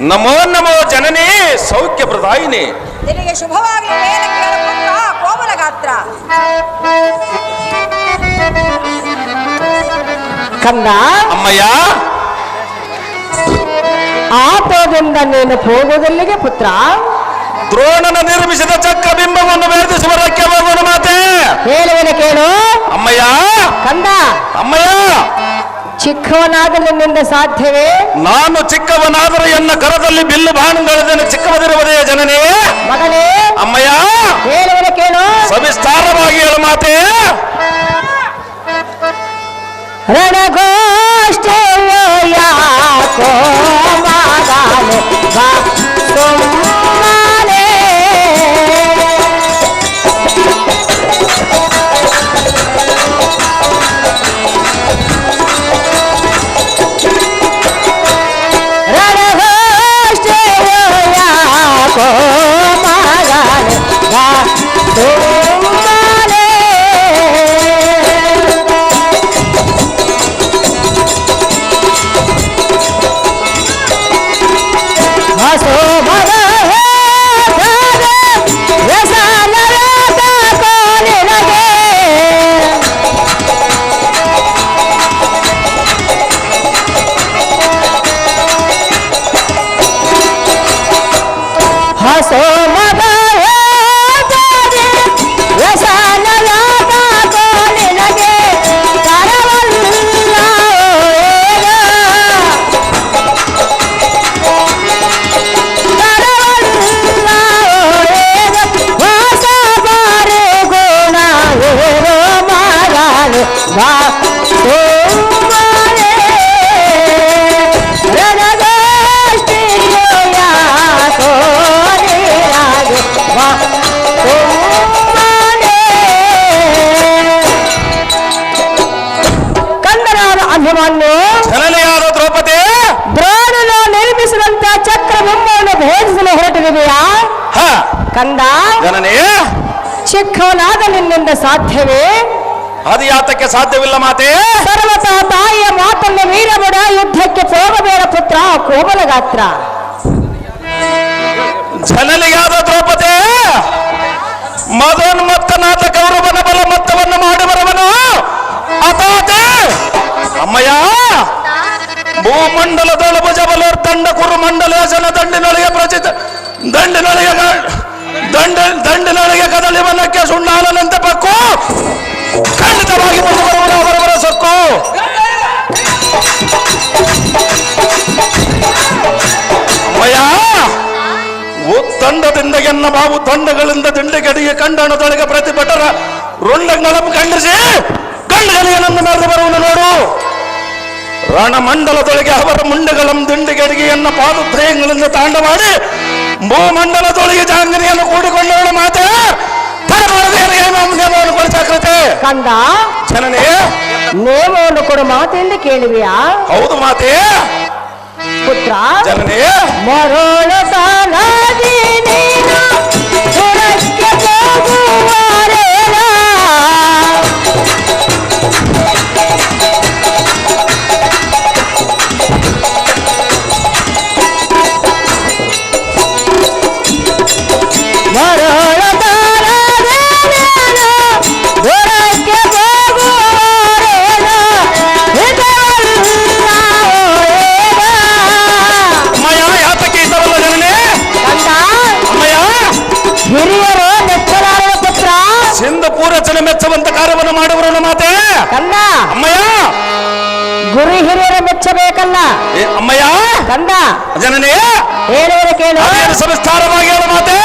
ನಮೋ ನಮೋ ಜನನೇ ಸೌಖ್ಯ ಪ್ರದಾಯಿನಿ. ನಿನಗೆ ಶುಭವಾಗಲಿ ಮೇಲೆ ಕೇಳಕೊಂಡ ಕೋಮಲ ಗಾತ್ರ. ಕಂದ ಅಮ್ಮಯ್ಯ, ಆಪದಿಂದ ನೀನು ಹೋಗುವುದಲ್ಲಿಗೆ ಪುತ್ರ. ದ್ರೋಣನ ನಿರ್ಮಿಸಿದ ಚಕ್ರ ಬಿಂಬವನ್ನು ಭೇದಿಸುವರಕ್ಕೆ ಹೋಗೋಣ ಮಾತೆ. ಹೇಳುವೆನು ಕೇಳು ಅಮ್ಮಯ್ಯ. ಕಂದ ಅಮ್ಮಯ್ಯ, ಚಿಕ್ಕವನಾದ ನಿನ್ನಿಂದ ಸಾಧ್ಯವೇ? ನಾನು ಚಿಕ್ಕವನಾದರೆ ಎನ್ನ ಕರದಲ್ಲಿ ಬಿಲ್ಲು ಬಾಣಗಳಿದ್ದೇನೆ ಚಿಕ್ಕವದಿರುವುದೇ ಜನನೇ. ಮಗನೇ ಅಮ್ಮಯ್ಯ, ಹೇಳುವೆನು ಕೇಳು ಸವಿಸ್ತಾರವಾಗಿ ಹೇಳು ಮಾತೆ. ರಣಗೋಷ್ಠಿಯೋ ಯಾಕೋ ಮಗನೇ ಬಾ ಸುಮ್ಮನೆ. ರಣಗೋಷ್ಠಿಯೋ ಯಾಕೋ ಮಗನೇ ಬಾ ಸುಮ್ಮನೆ. ಹಸೋ ಮಗ ವ್ಯಸನರಾದ ಕೋಲಿನಗೆ ಹಸೋ ಮಗ ವ್ಯಸನರಾದ ಕೋಲಿನಗೆ ಕರವಲ್ಲ ಕಂದನಾದ ಅಭಿಮನ್ಯು ಜನನೆಯಾದ ದ್ರೌಪದಿ, ದ್ರೋಣನು ನಿರ್ಮಿಸಿದಂತ ಚಕ್ರ ಬಿಂಬವನ್ನು ಭೇದಿಸಲು ಹೊರಟಿದೆಯಾ? ಕಂದ ಜನನೇ, ಚಿಕ್ಕವನಾದ ನಿನ್ನಿಂದ ಸಾಧ್ಯವೇ? ಅದು ಯಾತಕ್ಕೆ ಸಾಧ್ಯವಿಲ್ಲ ಮಾತೆ. ಸರ್ವತಃ ತಾಯಿಯ ಮಾತನ್ನು ವೀರಬಡ ಯುದ್ಧಕ್ಕೆ ಹೋಗಬೇಡ ಪುತ್ರ ಕೋಮಲ ಗಾತ್ರ. ಜನನಿಯಾದ ದ್ರೌಪದಿ, ಮದೋನ್ಮತ್ತನಾದ ಕೌರವನ ಬಲ ಮೊತ್ತವನ್ನು ಮಾಡಿ ಬರುವನು ಅತಾತೆ. ಅಮ್ಮಯ್ಯ, ಭೂಮಂಡಲದೊಳ ಭುಜಬಲೋರ್ ತಂಡ ಕುರು ಮಂಡಲೇಶನ ದಂಡಿನೊಳಗೆ ಪ್ರಚಿತ ದಂಡಿನೊಳಗೆ ಕದಲಿ ಬಲಕ್ಕೆ ಸುಣ್ಣಾಲನಂತೆ ಪಕ್ಕು ಖಂಡಿತವಾಗಿ ಮುಂದೆ ಬರುವನು ಅವರವರ ಸೊಕ್ಕು. ಅಮ್ಮಯ್ಯ, ತಂಡದಿಂದ ಎನ್ನ ಬಾವು ತಂಡಗಳಿಂದ ದಿಂಡಿಗಡಿಗೆ ಕಂಡಣದೊಳಗೆ ಪ್ರತಿಭಟರ ರುಂಡಗಳನ್ನು ಖಂಡಿಸಿ ಗಂಡುಗಳಿಗೆ ನನ್ನ ಮೇಲೆ ಬರುವನು ನೋಡು. ರಣಮಂಡಲದೊಳಗೆ ಅವರ ಮುಂಡಗಳನ್ನು ದಿಂಡಿಗಡಿಗೆ ಎನ್ನ ಪಾದತ್ರಯಗಳಿಂದ ತಾಂಡ ಮಾಡಿ ಭೂಮಂಡಲದೊಳಗೆ ಜಾಂಗನಿಯನ್ನು ಕೂಡಿಕೊಂಡವಳು ಮಾತೆ. ನೇಮವನ್ನು ಕೊಡಿಸಾಕೃತೆ ಕಂದ ಜನನೇ, ನೇಮವನ್ನು ಕೊಡು ಮಾತೆಂದು ಕೇಳುವಿಯಾ? ಹೌದು ಮಾತೆ. ಪುತ್ರ ಜನನೇ, ಮರೋಳ ತಾನಾದಿ ನೀನು ಹೊರಕ್ಕೆ ಹೋಗುವರೇನ? ಮರೋಳ ತಾನಾದಿ ನೀನು ಹೊರಕ್ಕೆ ಹೋಗುವರೇನ? ಹಿರಿಯರು ಮೆಚ್ಚಲಾರದ ಪುತ್ರ. ಸಿಂಧ ಪೂರಚನೆ ಮೆಚ್ಚುವಂತ ಕಾರ್ಯವನ್ನು ಮಾಡುವನು ಮಾತೆ. ಕಂದ ಅಮ್ಮಯ್ಯ, ಗುರು ಹಿರಿಯರು ಮೆಚ್ಚಬೇಕಲ್ಲ. ಅಮ್ಮಯ್ಯ, ಕಂದ ಜನನೇ, ಹೇಳುವುದು ಕೇಳು. ಸವಿಸ್ತಾರವಾಗಿ ಹೇಳು ಮಾತೆ.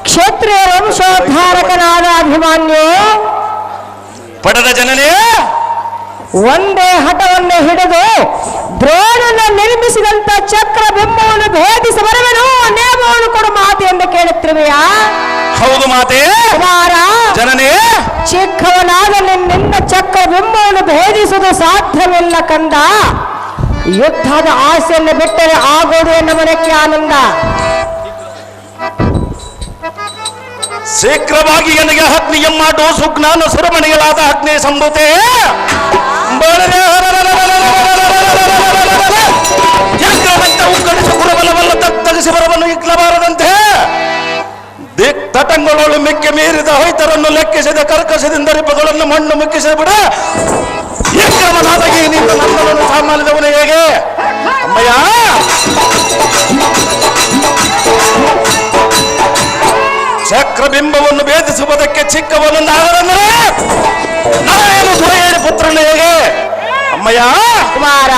ಕ್ಷತ್ರಿಯ ವಂಶೋದ್ಧಾರಕನಾದ ಅಭಿಮನ್ಯು ಪಡೆದ ಜನನೇ, ಒಂದೇ ಹಠವನ್ನು ಹಿಡಿದು ದ್ರೋಣನ ನಿರ್ಮಿಸಿದಂತ ಚಕ್ರ ಬಿಂಬವನ್ನು ಭೇದಿಸಿ ಬರುವೆನು, ನೇಮವನ್ನು ಕೊಡು ಮಾತೆ ಎಂದು ಕೇಳುತ್ತಿರುವೆಯಾ? ಹೌದು ಮಾತೆ. ಚಿಕ್ಕವನಾದ ನಿನ್ನ ಚಕ್ರ ಬಿಂಬವನ್ನು ಭೇದಿಸುವುದು ಸಾಧ್ಯವಿಲ್ಲ ಕಂದ. ಯುದ್ಧದ ಆಸೆಯನ್ನು ಬಿಟ್ಟರೆ ಆಗೋದು ಎನ್ನ ಮನಕ್ಕೆ ಆನಂದ. ಶೀಘ್ರವಾಗಿ ನನಗೆ ಅಗ್ನಿಯ ಮಾಡು ಸುಜ್ಞಾನ ಸುರಮಣಿಗಳಾದ ಅಗ್ನಿ ಸಂಭೂತೆ ಉಕ್ಕಡಿಸಿ ಕುರಬಲವಲ್ಲ ತಗ್ಗಿಸಿ ಬರವನ್ನು ಇಕ್ಲಬಾರದಂತೆ ದಿಕ್ ತಟಂಗಳೊಳು ಮಿಕ್ಕಿ ಮೀರಿದ ಹೊಯ್ತರನ್ನು ಲೆಕ್ಕಿಸಿದ ಕರ್ಕಸದಿಂದ ರಿಪಗಳನ್ನು ಮಣ್ಣು ಮುಕ್ಕಿಸಿ ಬಿಡ ವಿಕ್ರಮನಾದ ಈ ನಿನ್ನ ನಂದನನ್ನು ಸಾಮಾನ್ಯದವನು ಹೇಗೆ ಅಮ್ಮಯ್ಯ ಚಕ್ರಬಿಂಬವನ್ನು ಭೇದಿಸುವುದಕ್ಕೆ ಚಿಕ್ಕವನು ನಾಗರನ್ನು ನಾರಾಯಣ ಧ್ವಯೇನ ಪುತ್ರನು ಹೇಗೆ ಅಮ್ಮಯ್ಯ ಕುಮಾರ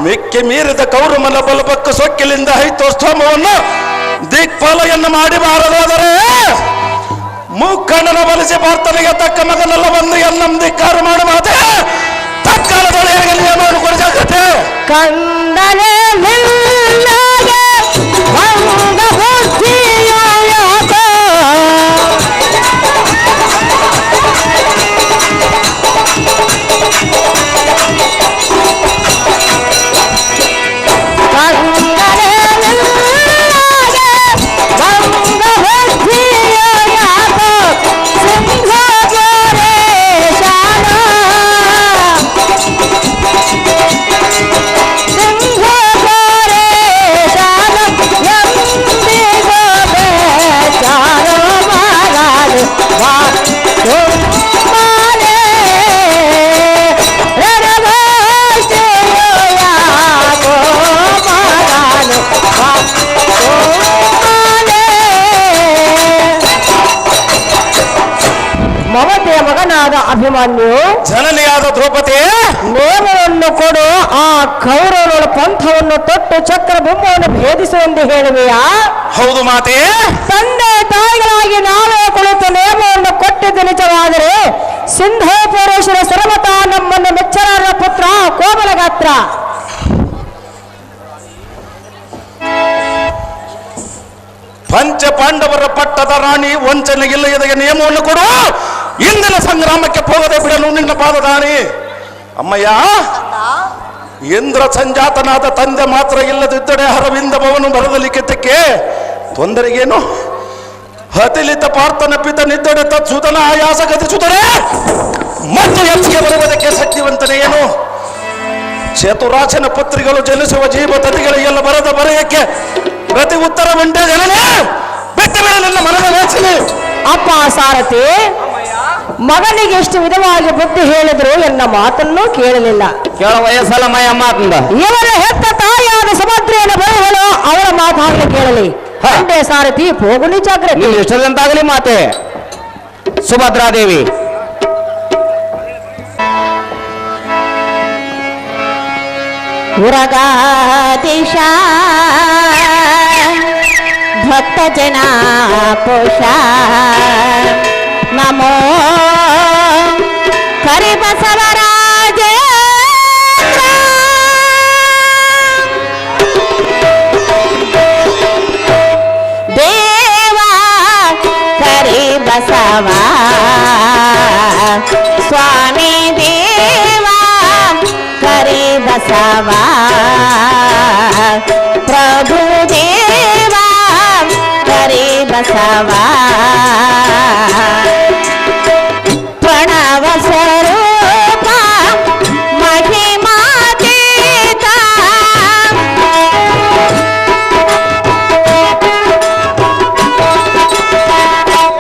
ಮಿಕ್ಕಿ ಮೀರಿದ ಕೌರಮಲ ಬಲಪಕ್ಕ ಸೊಕ್ಕಿಲಿಂದ ಹೈತೋಸ್ತೋಮವನ್ನು ದಿಕ್ಪಾಲೆಯನ್ನು ಮಾಡಿ ಬಾರದಾದರೆ ಮುಖಂಡನ ಬಲಿಸಿ ಪಾರ್ಥನೆಗೆ ತಕ್ಕ ಮಗನೆಲ್ಲ ಬಂದು ಎನ್ನಂ ಧಿಕ್ಕಾರ ಮಾಡಿ ಮಾತೆ ತಕ್ಕಾಲದೊಳೆ ಹೇಗೆ ನಿಯಮ ಕೊಡಿಸಾಗತ್ತೆ ಕಂದನೆ ನಿನ್ನಗೆ ಭಂಗ ಬುದ್ಧಿಯು ಯಾಕೋ ಕಂದನೆ ನಿನ್ನಗೆ ಭಂಗ ಬುದ್ಧಿಯು ಯಾಕೋ ಸಿಂಹಗೋರೆ ಶಾನ ಮಮತೆಯ ಮಗನಾದ ಅಭಿಮನ್ಯು ಜನನಿಯಾದ ದ್ರೌಪದಿ ನೇಮವನ್ನು ಕೊಡು. ಆ ಕೌರವರ ಪಂಥವನ್ನು ತೊಟ್ಟು ಚಕ್ರ ಬಿಂಬವನ್ನು ಭೇದಿಸುವೆಂದು ಹೇಳುವೆಯಾ? ಹೌದು ಮಾತೆ. ತಂದೆ ತಾಯಿಗಳಾಗಿ ನಾವೇ ಕುಳಿತು ನೇಮವನ್ನು ಕೊಟ್ಟಿದ್ದು ನಿಜವಾದರೆ ಸಿಂಧೇಶ್ವರೇಶ್ವರ ಸರ್ವತ ನಮ್ಮನ್ನು ಮೆಚ್ಚರಾರ ಪುತ್ರ ಕೋಮಲಗಾತ್ರ. ಪಂಚ ಪಾಂಡವರ ಪಟ್ಟದ ರಾಣಿ ವಂಚನೆಗಿಲ್ಲ ಇದಕ್ಕೆ ನಿಯಮವನ್ನು ಕೊಡು. ಇಂದಿನ ಸಂಗ್ರಾಮಕ್ಕೆ ಹೋಗದೆ ಬಿಡಲು ನಿನ್ನ ಪಾದದಾನಿ. ಅಮ್ಮಯ್ಯ ಇಂದ್ರ ಸಂಜಾತನಾದ ತಂದೆ ಮಾತ್ರ ಇಲ್ಲದಿದ್ದಡೆ ಹರವಿಂದ ಭವನು ಬರದ ಲಿಖಿತಕ್ಕೆ ತೊಂದರೆಗೇನು? ಹತಿಲಿತ ಪಾರ್ಥನ ಪಿತನಿದ್ದಡೆ ತತ್ಸುತನ ಆಯಾಸ ಗತಿಸುತ್ತದೆ ಮತ್ತು ಹೆಚ್ಚಿಗೆ ಬರುವುದಕ್ಕೆ ಶಕ್ತಿವಂತನೇ ಏನು? ಚತುರಾಚನ ಪತ್ರಿಗಳು ಜನಿಸುವ ಜೀವ ತತಿಗಳಿಗೆಲ್ಲ ಬರದ ಬರೆಯಕ್ಕೆ ಪ್ರತಿ ಉತ್ತರ ಉಂಟೆ ಜನನೇ ಬಿಟ್ಟ ಮೇಲೆ ನನ್ನ ಮನದ ವೇಚನೆ. ಅಪ್ಪ ಸಾರಥಿ, ಮಗನಿಗೆ ಎಷ್ಟು ವಿಧವಾಗಿ ಬುದ್ಧಿ ಹೇಳಿದ್ರು ಎನ್ನ ಮಾತನ್ನು ಕೇಳಲಿಲ್ಲ. ಕೇಳ ವಯಸ್ಸಲ್ಲ ಮಯ ಮಾತಂದ ಇವರ ಹೆತ್ತ ತಾಯಿಯಾದ ಸುಭದ್ರೆಯನ್ನು ಬರುವಳು ಅವರ ಮಾತಾಗಲಿ ಕೇಳಲಿ. ಅಂಡೆ ಸಾರಥಿ ಹೋಗುನಿ ಜಾಗ್ರತೆ. ನೀವು ಎಷ್ಟದಂತಾಗಲಿ ಮಾತೆ. ಸುಭದ್ರಾದೇವಿ ಉರಗಾದಿಶ ಭಕ್ತ ಜನ ಪೋಷ ನಮೋ ಕರಿ ಬಸವರಾಜ ದೇವ ಕರಿ ಬಸವ ಸ್ವಾಮಿ ದೇವ ಕರಿ ಬಸವ ಪ್ರಭು ದೇವ ಕರಿ ಬಸವ ಪ್ರಣವ ಸ್ವರೂಪ ಮಹಿಮಾತೀತ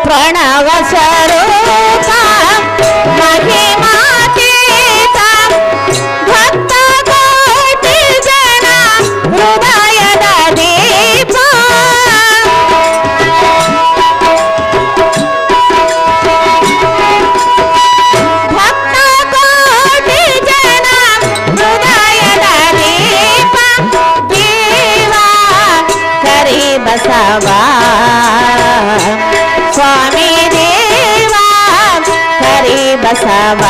ಪ್ರಣವ ಸ್ವರೂಪ ಮಹಿಮಾತೀತ ಭಕ್ತ ಕೋಟಿ ಜನ ಹೃದಯದ ದೀಪ ಭಕ್ತ ಕೋಟಿ ಜನ ಹೃದಯದ ದೀಪ ದೇವ ಕರಿ ಬಸವ ಸ್ವಾಮಿ ದೇವ ಕರಿ ಬಸವ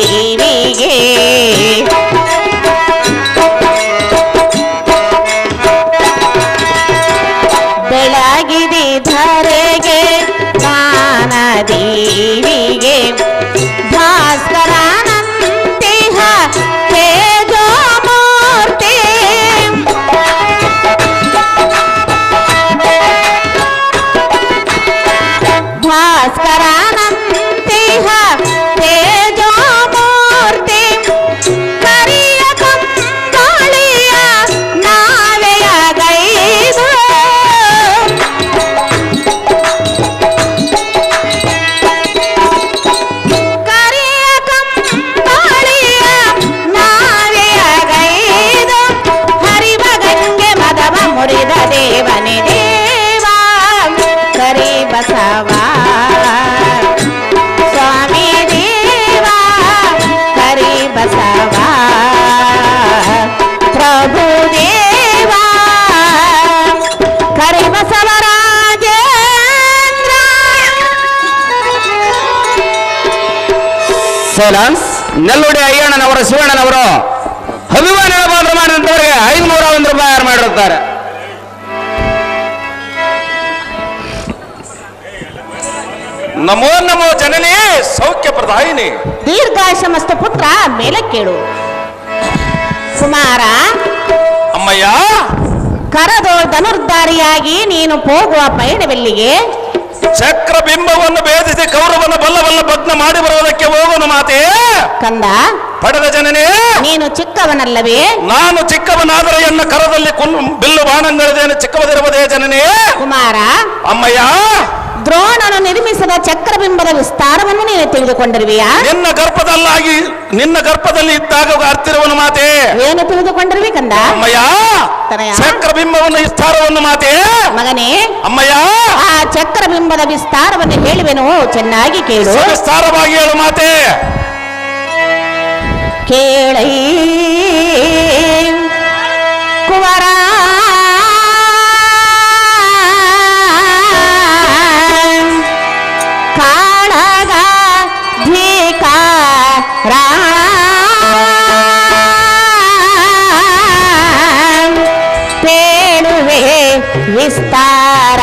ದೇವಿಗೆ ಬೆಳಗಿದೆ ಧರೆಗೆ ಜ್ಞಾನ ದೇವಿಗೆ ಭಾಸ್ಕರನಂತಿಹ ತೇಜೋಮೂರ್ತಿ ಭಾಸ್ಕರನಂತಿಹ ತೇಜೋಮೂರ್ತಿ ಕರಿಯ ಕಂಬಳಿಯ ನಾವೆಯ ಗೈದು ಕರಿಯ ಕಂಬಳಿಯ ನಾವೆಯ ಗೈದು ಹರಿವ ಗಂಗೆ ಮದವ ಮುರಿದ ದೇವನೇ ದೇವ ಕರಿ ಬಸವ ಸ್ವಾಮಿ ದೇವ ಕರಿ ಬಸವ ಪ್ರಭು ದೇವ ಕರಿ ಬಸವರಾಜೇಂದ್ರ ಸೈಲೆನ್ಸ್. ನೆಲ್ಲುಡಿ ಅಯ್ಯಣ್ಣನವರು ಶಿವಣ್ಣನವರು ಅಭಿಮಾನ ಮಾಡಿದಂತವರಿಗೆ 501 ರೂಪಾಯಿ ಯಾರು ಮಾಡಿರುತ್ತಾರೆ. ನಮೋ ನಮೋ ಜನನಿ ಸೌಖ್ಯ ಪ್ರದಾಯಿನಿ. ದೀರ್ಘಾಶಮಸ್ತ ಪುತ್ರ ಮೇಲೆ ಕೇಳು ಕುಮಾರ ಅಮ್ಮಯ್ಯ ಕರದೋ ಧನುರ್ಧಾರಿಯಾಗಿ ನೀನು ಹೋಗುವ ಪಯಣವೆಲ್ಲಿಗೆ ಚಕ್ರ ಬಿಂಬವನ್ನು ಭೇದಿಸಿ ಕೌರವನ ಬಲ್ಲವಲ್ಲ ಭಗ್ನ ಮಾಡಿ ಬರುವುದಕ್ಕೆ ಹೋಗೋನು ಮಾತೆ. ಕಂದ ಪಡೆದ ಜನನೇ ನೀನು ಚಿಕ್ಕವನಲ್ಲವೇ ನಾನು ಚಿಕ್ಕವನಾದರೆ ಎನ್ನ ಕರದಲ್ಲಿ ಬಿಲ್ಲು ಬಾಣಗಳಿದೇನೆ ಚಿಕ್ಕವದಿರುವುದೇ ಜನನೇ. ಕುಮಾರ ಅಮ್ಮಯ್ಯ ದ್ರೋಣನು ನಿರ್ಮಿಸಿದ ಚಕ್ರಬಿಂಬದ ವಿಸ್ತಾರವನ್ನು ನೀನು ತಿಳಿದುಕೊಂಡಿರುವೆಯಾ ನಿನ್ನ ಗರ್ಭದಲ್ಲಿ ಇದ್ದಾಗ ಅರ್ತಿರುವನು ಮಾತೆ. ಏನು ತಿಳಿದುಕೊಂಡಿರುವೆ ಕಂದ ಅಮ್ಮಯ್ಯ ತನಯ ಚಕ್ರಬಿಂಬವನ್ನು ವಿಸ್ತಾರವನ್ನು ಮಾತೆ. ಮಗನೇ ಅಮ್ಮಯ್ಯ ಆ ಚಕ್ರಬಿಂಬದ ವಿಸ್ತಾರವನ್ನು ಹೇಳುವೆನು ಚೆನ್ನಾಗಿ ಕೇಳು ವಿಸ್ತಾರವಾಗಿ ಹೇಳು ಮಾತೆ. ಕೇಳೈ ಕುವರ ಕಾಳಗ ಧಿಕಾರ ಪೇಳುವೆ ವಿಸ್ತಾರ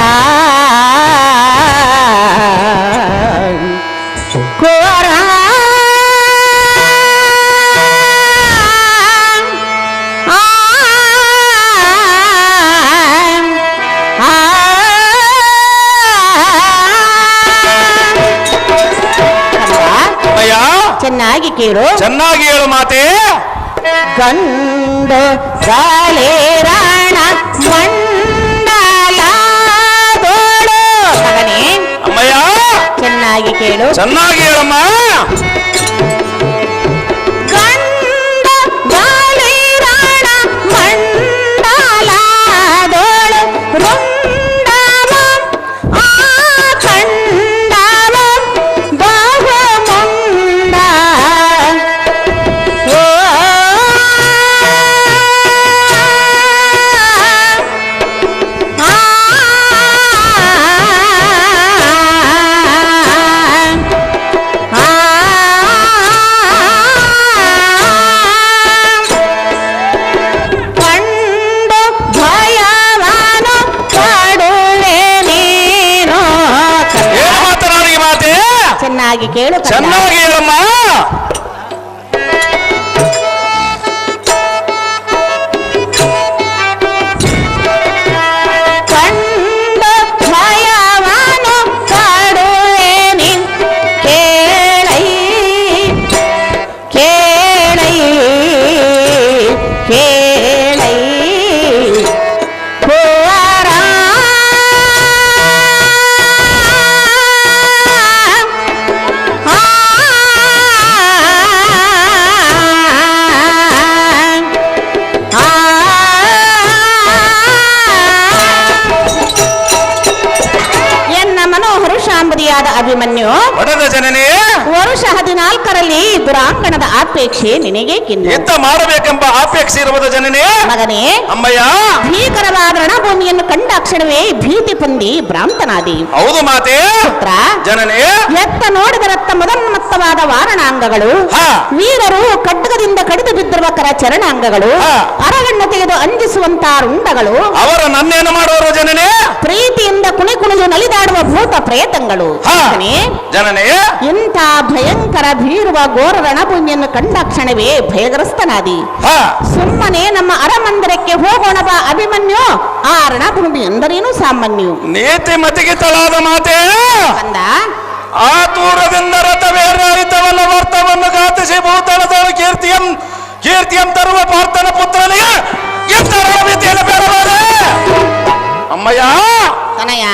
ಕುವರ ಚೆನ್ನಾಗಿ ಕೇಳು ಚೆನ್ನಾಗಿ ಹೇಳು ಮಾತೆ. ಗಂಡು ಗಾಳಿರಾಣ ಮಂಡಲದೋಳು ಮಗನೇ ಅಮ್ಮಯ್ಯ ಚೆನ್ನಾಗಿ ಕೇಳು ಚೆನ್ನಾಗಿ ಹೇಳಮ್ಮ. ಗಂಡು ಗಾಳಿರಾಣ ಮಂಡಲದೋಳು ರುಂಡವ ಆ ಖಂಡವ ಬಹು ಮುಂಡ ಓ ಕಂಡು ಭಯವಾನು ಪಡುವೆ ನೀನು ಏನು ಮಾತನಾಡಿ ಮಾತೆ. ಚೆನ್ನಾಗಿ ಕೇಳು ಕಂದ. ಚೆನ್ನಾಗಿ ಹೇಳಮ್ಮ. ಕಂಡು ಭಯವಾನು ಪಡುವೆ ನೀನು ಕೇಳೈ ಕೇಳೈ ಕೇಳೈ ಕುವರ ಎನ್ನ ಮನೋಹರು ಶಾಂಬದಿಯಾದ ಅಭಿಮನ್ಯು ಪಡೆದ ಜನನೇ ವರುಷ 14ರ ಮಾಡಲಿ ದುರಾಂಗಣದ ಅಪೇಕ್ಷೆ ನಿನಗೆ ಕಿನ್ನು ಯುದ್ಧ ಮಾಡಬೇಕೆಂಬ ಅಪೇಕ್ಷೆ ಇರುವುದು ಜನನೇ. ಮಗನೇ, ಅಮ್ಮಯ್ಯ, ಭೀಕರವಾದ ರಣಭೂಮಿಯನ್ನು ಕಂಡಾಕ್ಷಣವೇ ಭೀತಿ ಹೊಂದಿ ಭ್ರಾಂತನಾದಿ. ಹೌದು ಮಾತೆ. ಪುತ್ರ, ಜನನೇ, ಎತ್ತ ನೋಡಿದ ರಕ್ತ ಮೊದನ್ಮತ್ತವಾದ ವಾರಣಾಂಗಗಳು, ಹಾ. ವೀರರು ಖಡ್ಗದಿಂದ ಕಡಿದು ಬಿದ್ದಿರುವ ಕರ ಚರಣಾಂಗಗಳು, ಹಾ. ಅರಗಣ್ಣ ತೆಗೆದು ಅಂಜಿಸುವಂತ ರುಂಡಗಳು, ಅವರ ನನ್ನೇನು ಮಾಡುವರು ಜನನೇ? ಪ್ರೀತಿಯಿಂದ ಕುಣಿ ಕುಣಿದು ನಲಿದಾಡುವ ಭೂತ ಪ್ರೇತಗಳು. ಹಾ. ಮಗನೇ, ಜನನೇ, ಇಂಥ ಭಯಂಕರ ಭೀರುವ ಘೋರ ರಣಭೂಮಿಯನ್ನು ಕಂಡಾಕ್ಷಣವೇ ಭಯಗ್ರಸ್ತನಾದಿ. ಹಾ. ಸುಮ್ಮನೆ ನಮ್ಮ ಅರಮಂದಿರಕ್ಕೆ ಹೋಗೋಣ ಬಾ ಅಭಿಮನ್ಯು. ಆ ರಣಭೂಮಿ ಎಂದರೇನು ಸಾಮಾನ್ಯ ನೀತಿ ಮತಿಗೆ ತಳಾದ ಮಾತೆ. ಅಂದ. ಆ ದೂರದಿಂದ ರಥವೇರಾಯಿತವಲ್ಲ ವರ್ತವನ್ನು ಘಾತಿಸಿ ಭೂತಳದವಳು ಕೀರ್ತಿಯಂ ತರುವ ಪಾರ್ಥನ ಪುತ್ರನಿಗೆ ಎಂತ ರಣಭೀತಿಯನ್ನು ಬೇಡವಾರೆ. ಅಮ್ಮಯ್ಯ, ತನಯ,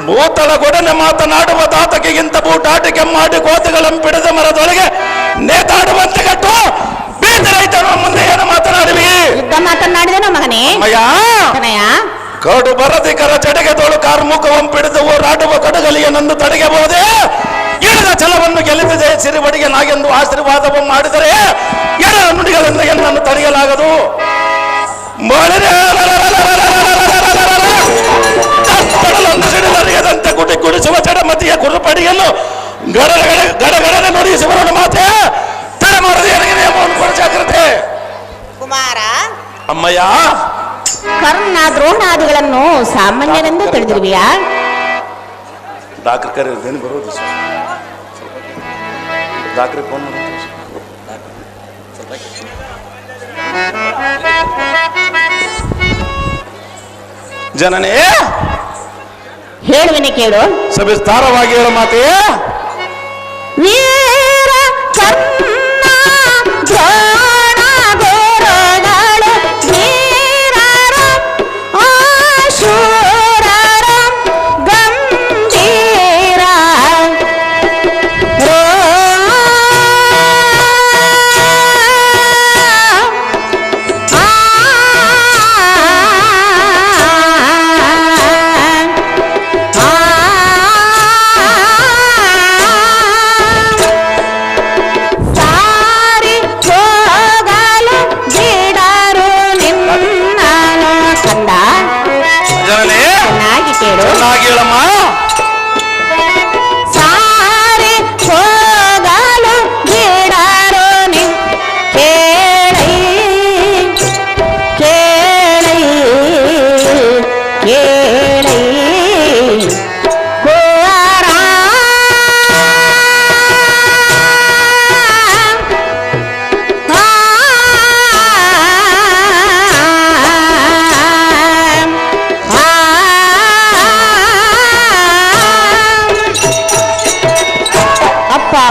ಭೂತಳಗೊಡನೆ ಮಾತನಾಡುವ ತಾತಕಿಗಿಂತ ಬೂಟಾಟಿಕೆ ಮಾಡಿ ಕೋತಿಗಳಂಪಿಡಿದ ಮರದೊಳಗೆ ನೇತಾಡುವಂತೆ ಕಟ್ಟು ಬೀದಿ ರೈತನ ಮುಂದೆ ಏನು ಮಾತನಾಡುವಿ? ಯುದ್ಧ ಮಾತನಾಡಿದನು ಮಗನೇ. ಅಮ್ಮಯ್ಯ, ತನಯ, ಕಡು ಬರದಿಕರ ಜಡೆಗೆ ತೋಳು ಕಾರ್ಮುಖವಂಪಿಡಿದು ಹೋರಾಡುವ ಕಡಗಲಿಯನೊಂದು ತಡೆಯಬಹುದೇ? ಇಳಿದ ಛಲವನ್ನು ಗೆಲ್ಲಿಸಿದೆ ಸಿರಿಬಡಿಗೆ ನಾಗೆಂದು ಆಶೀರ್ವಾದವನ್ನು ಮಾಡಿದರೆ ಎಡ ನುಡಿಗಳಿಂದ ಎನ್ನನ್ನು ತಡೆಯಲಾಗದು. ಸಿಡಿದರಿಯದಂತೆ ಗುಟಿ ಗುಡಿಸುವ ಜಡಮತಿಯ ಕುರುಪಡಿಯನ್ನು ಗಡಗಡನೆ ನುಡಿಸುವವನು ಮಾತೆ ತಡೆ ಮಾಡದೆ ನನಗೆ ನಿಯಮವನ್ನು ಕೊಡ ಜಾಗ್ರತೆ. ಕುಮಾರ, ಅಮ್ಮಯ್ಯ, ಕರ್ಣ ದ್ರೋಣಾದಿಗಳನ್ನು ಸಾಮಾನ್ಯರೆಂದು ತಿಳಿದಿರುವಿಯಾ? ಡಾಕ್ಟರ್ ಕರೆಯುತ್ತೇನೆ ಬರೋದು ಡಾಕ್ಟರ್ ಫೋನ್ ಮಾಡಿ. ಜನನೇ, ಹೇಳುವಿನಿ ಕೇಳು. ಸವಿಸ್ತಾರವಾಗಿ ಹೇಳ ಮಾತೆ. ವೀರ ಕರ್ಣ ದ್ರೋಣ ಘೋರಗಳು ವೀರರ ಆಶೂರರ ಗಂಭೀರ ಚೆನ್ನಾಗಿ ಹೇಳಮ್ಮ. ಸಾರಿ ಹೋಗಲು ಬಿಡರು ನಿ ಕೇಳೈ ಕೇಳೈ ಕೇಳೈ ಕುವರ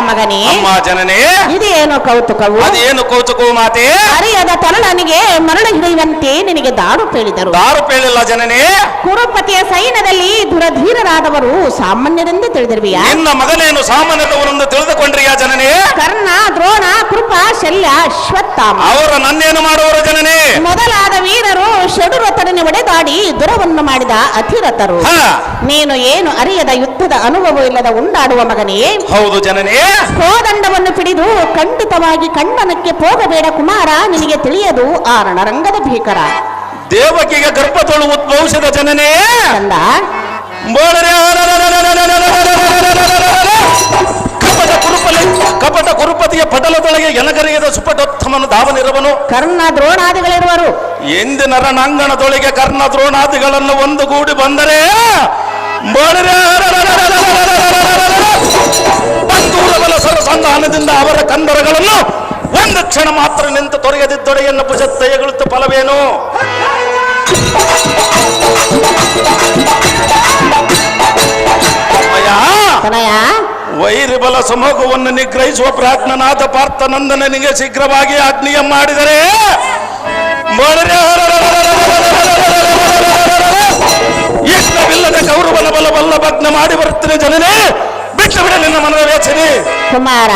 ಮಗನೇ, ಅಮ್ಮ ಜನನೇ, ಇದೇನು ಕೌತುಕವು? ಅದೇನು ಕೌತುಕವು ಮಾತೆ? ಅರಿಯದ ತರುಣನಿಗೆ ಮರಳು ಹಿಡಿಯುವಂತೆ ನಿನಗೆ ದಾರು ಪೇಳಿದರು. ದಾರು ಪೇಳಿಲ್ಲ ಜನನೇ. ಕುರುಪತಿಯ ಸೈನ್ಯದಲ್ಲಿ ದುರಧೀರರಾದವರು ಸಾಮಾನ್ಯರೆಂದು ತಿಳಿದಿರುವಿಯಾ? ನಿನ್ನ ಮಗನೇನು ಸಾಮಾನ್ಯದವರೆಂದು ತಿಳಿದುಕೊಂಡ್ರಿಯಾ ಜನನೇ? ಕರ್ಣ, ದ್ರೋಣ, ಕೃಪ, ಶಲ್ಯ, ಅಶ್ವತ್ಥಾಮ ಅವರು ನನ್ನೇನು ಮಾಡುವರು ಜನನೇ? ಮೊದಲಾದ ವೀರರು ಷಡುರಥರನ್ನು ಒಡೆದಾಡಿ ದುರವನ್ನು ಮಾಡಿದ ಅಧಿರಥರು. ಹಾ. ನೀನು ಏನು ಅರಿಯದ ಯುದ್ಧದ ಅನುಭವ ಇಲ್ಲದ ಉಂಡಾಡುವ ಮಗನೇ. ಹೌದು ಜನನೇ. ಕೋದಂಡವನ್ನು ಪಿಡಿದು ಖಂಡಿತವಾಗಿ ಖಂಡನಕ್ಕೆ ಹೋಗಬೇಡ ಕುಮಾರ. ನಿನಗೆ ತಿಳಿಯದು ಆ ರಣರಂಗದ ಭೀಕರ. ದೇವಕಿಗೆ ಗರ್ಭ ತೊಳು ಉದ್ಭವಿಸಿದ ಜನನೇ. ಕಂದ, ಕಪಟ ಕುರುಪತಿಯ ಪಟಲದೊಳಗೆ ಎನಗರಿಯದ ಸುಪಟೋತ್ತಮನು ಧಾವನಿರುವನು. ಕರ್ಣ ದ್ರೋಣಾದಿಗಳಿರುವರು. ಎಂದಿನ ರಣಾಂಗಣದೊಳಗೆ ಕರ್ಣ ದ್ರೋಣಾದಿಗಳನ್ನು ಒಂದುಗೂಡಿ ಬಂದರೆ ಬಲ ಸರಸಂಧಾನದಿಂದ ಅವರ ಕಂದರಗಳನ್ನು ಒಂದು ಕ್ಷಣ ಮಾತ್ರ ನಿಂತು ತೊರೆಯದಿದ್ದೊಡೆಯನ್ನು ಭುಜತ್ತಯ್ಯಗೊಳ್ಳುತ್ತ ಫಲವೇನು? ವೈರಿಬಲ ಸಮೂಹವನ್ನು ನಿಗ್ರಹಿಸುವ ಪ್ರಾಜ್ಞನಾದ ಪಾರ್ಥನಂದನನಿಗೆ ಶೀಘ್ರವಾಗಿ ಆಜ್ಞೆಯ ಮಾಡಿದರೆ ಇಷ್ಟವಿಲ್ಲದೆ ಕೌರವನ ಬಲವಲ್ಲ ಭಗ್ನ ಮಾಡಿ ಬರುತ್ತೇನೆ ಜನನೇ. ಬಿಟ್ಟು ಬಿಡ ನಿನ್ನ ಮನದ ಯೋಚನೆ. ಕುಮಾರ,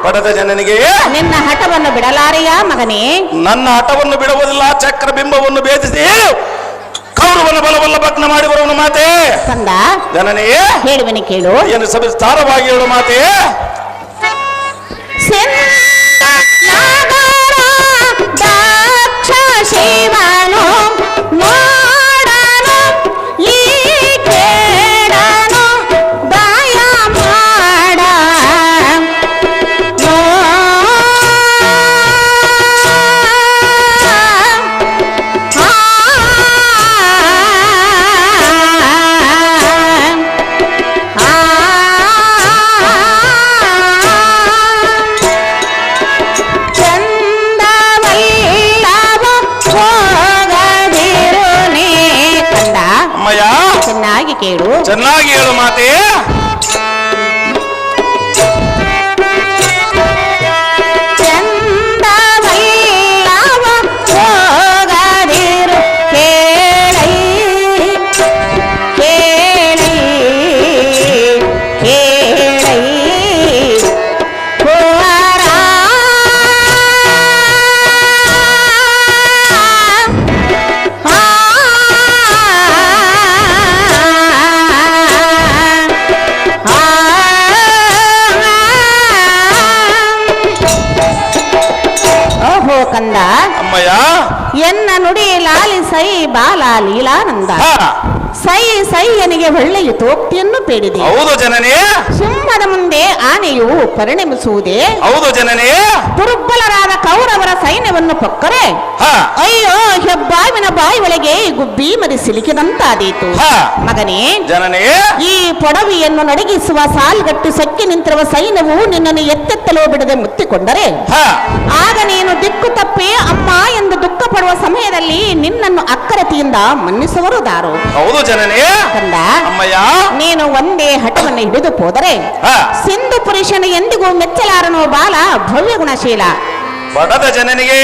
ಪಡೆದ ಜನನಿಗೆ ನಿನ್ನ ಹಠವನ್ನು ಬಿಡಲಾರೆಯ ಮಗನೇ? ನನ್ನ ಹಠವನ್ನು ಬಿಡುವುದಿಲ್ಲ. ಚಕ್ರ ಬಿಂಬವನ್ನು ಭೇದಿಸಿ ಕೌರವನ ಬಲವಲ್ಲ ಭಗ್ನ ಮಾಡಿ ಬರುವನು ಮಾತೆ. ಕಂದ, ಜನನೇ ಹೇಳುವನಿ ಕೇಳು. ಏನು ಸವಿಸ್ತಾರವಾಗಿ ಹೇಳು ಮಾತೆ. ನಾಗರ ದಕ್ಷ ಶಿವನು ನೋಡನು ಈ ಕೇಳನು ದಯ ಮಾಡ ಅಮ್ಮಯ್ಯ ಚೆನ್ನಾಗಿ ಕೇಳು. ಚೆನ್ನಾಗಿ ಹೇಳು ಮಾತೆ. ಚಂದವಲ್ಲವ ಹೋಗದಿರು ಕೇಳೈ ಕೇಳೈ ಕೇಳೈ ಕುವರ ಓಹೋ ಕಂದ, ಅಮ್ಮಯ್ಯ ಎನ್ನ ನುಡಿ ಲಾಲಿಸೈ ಬಾಲ ಲೀಲಾನಂದ ಹಾ, ಸೈ ಸೈಯನಿಗೆ ಒಳ್ಳೆಯ ತೋಕ್ತಿಯನ್ನು ಬೇಡಿದೆ. ಹೌದು ಜನನಿ, ಸಿಂಹದ ಮುಂದೆ ಆನೆಯು ಪರಿಣಮಿಸುವುದೇ? ಹೌದು ಜನನಿ. ದುರ್ಬಲರಾದ ಕೌರವರ ಸೈನ್ಯವನ್ನು ಪೊಕ್ಕರೆ ಹಾ, ಅಯ್ಯೋ ಹೆಬ್ಬಾವಿನ ಬಾಯಿ ಒಳಗೆ ಗುಬ್ಬಿ ಮರಿ ಸಿಲುಕಿದಂತಾದೀತು. ಹಾ. ಮಗನೇ, ಜನನಿ ಈ ಪೊಡವಿಯನ್ನು ನಡಗಿಸುವ ಸಾಲ್ಗಟ್ಟು ಸಕ್ಕಿ ನಿಂತಿರುವ ಸೈನ್ಯವು ನಿನ್ನನ್ನು ಎತ್ತೆತ್ತಲು ಬಿಡದೆ ಮುತ್ತಿಕೊಂಡರೆ ಹಾ, ಆಗ ನೀನು ದಿಕ್ಕು ತಪ್ಪಿ ಅಮ್ಮ ಎಂದು ದುಃಖ ಪಡುವ ಸಮಯದಲ್ಲಿ ನಿನ್ನನ್ನು ಅಕ್ಕರತಿಯಿಂದ ಮನ್ನಿಸುವರು ದಾರು. ಹೌದು ಜನನಿ. ಕಂದ, ಅಮ್ಮಯ್ಯ ನೀನು ಒಂದೇ ಹಠವನ್ನು ಹಿಡಿದು ಹೋದರೆ ಹಾ, ಸಿಂಧು ಪುರುಷನು ಎಂದಿಗೂ ಮೆಚ್ಚಲಾರನೋ ಬಾಲ ಭವ್ಯ ಗುಣಶೀಲ. ಪಡದ ಜನನಿಗೆ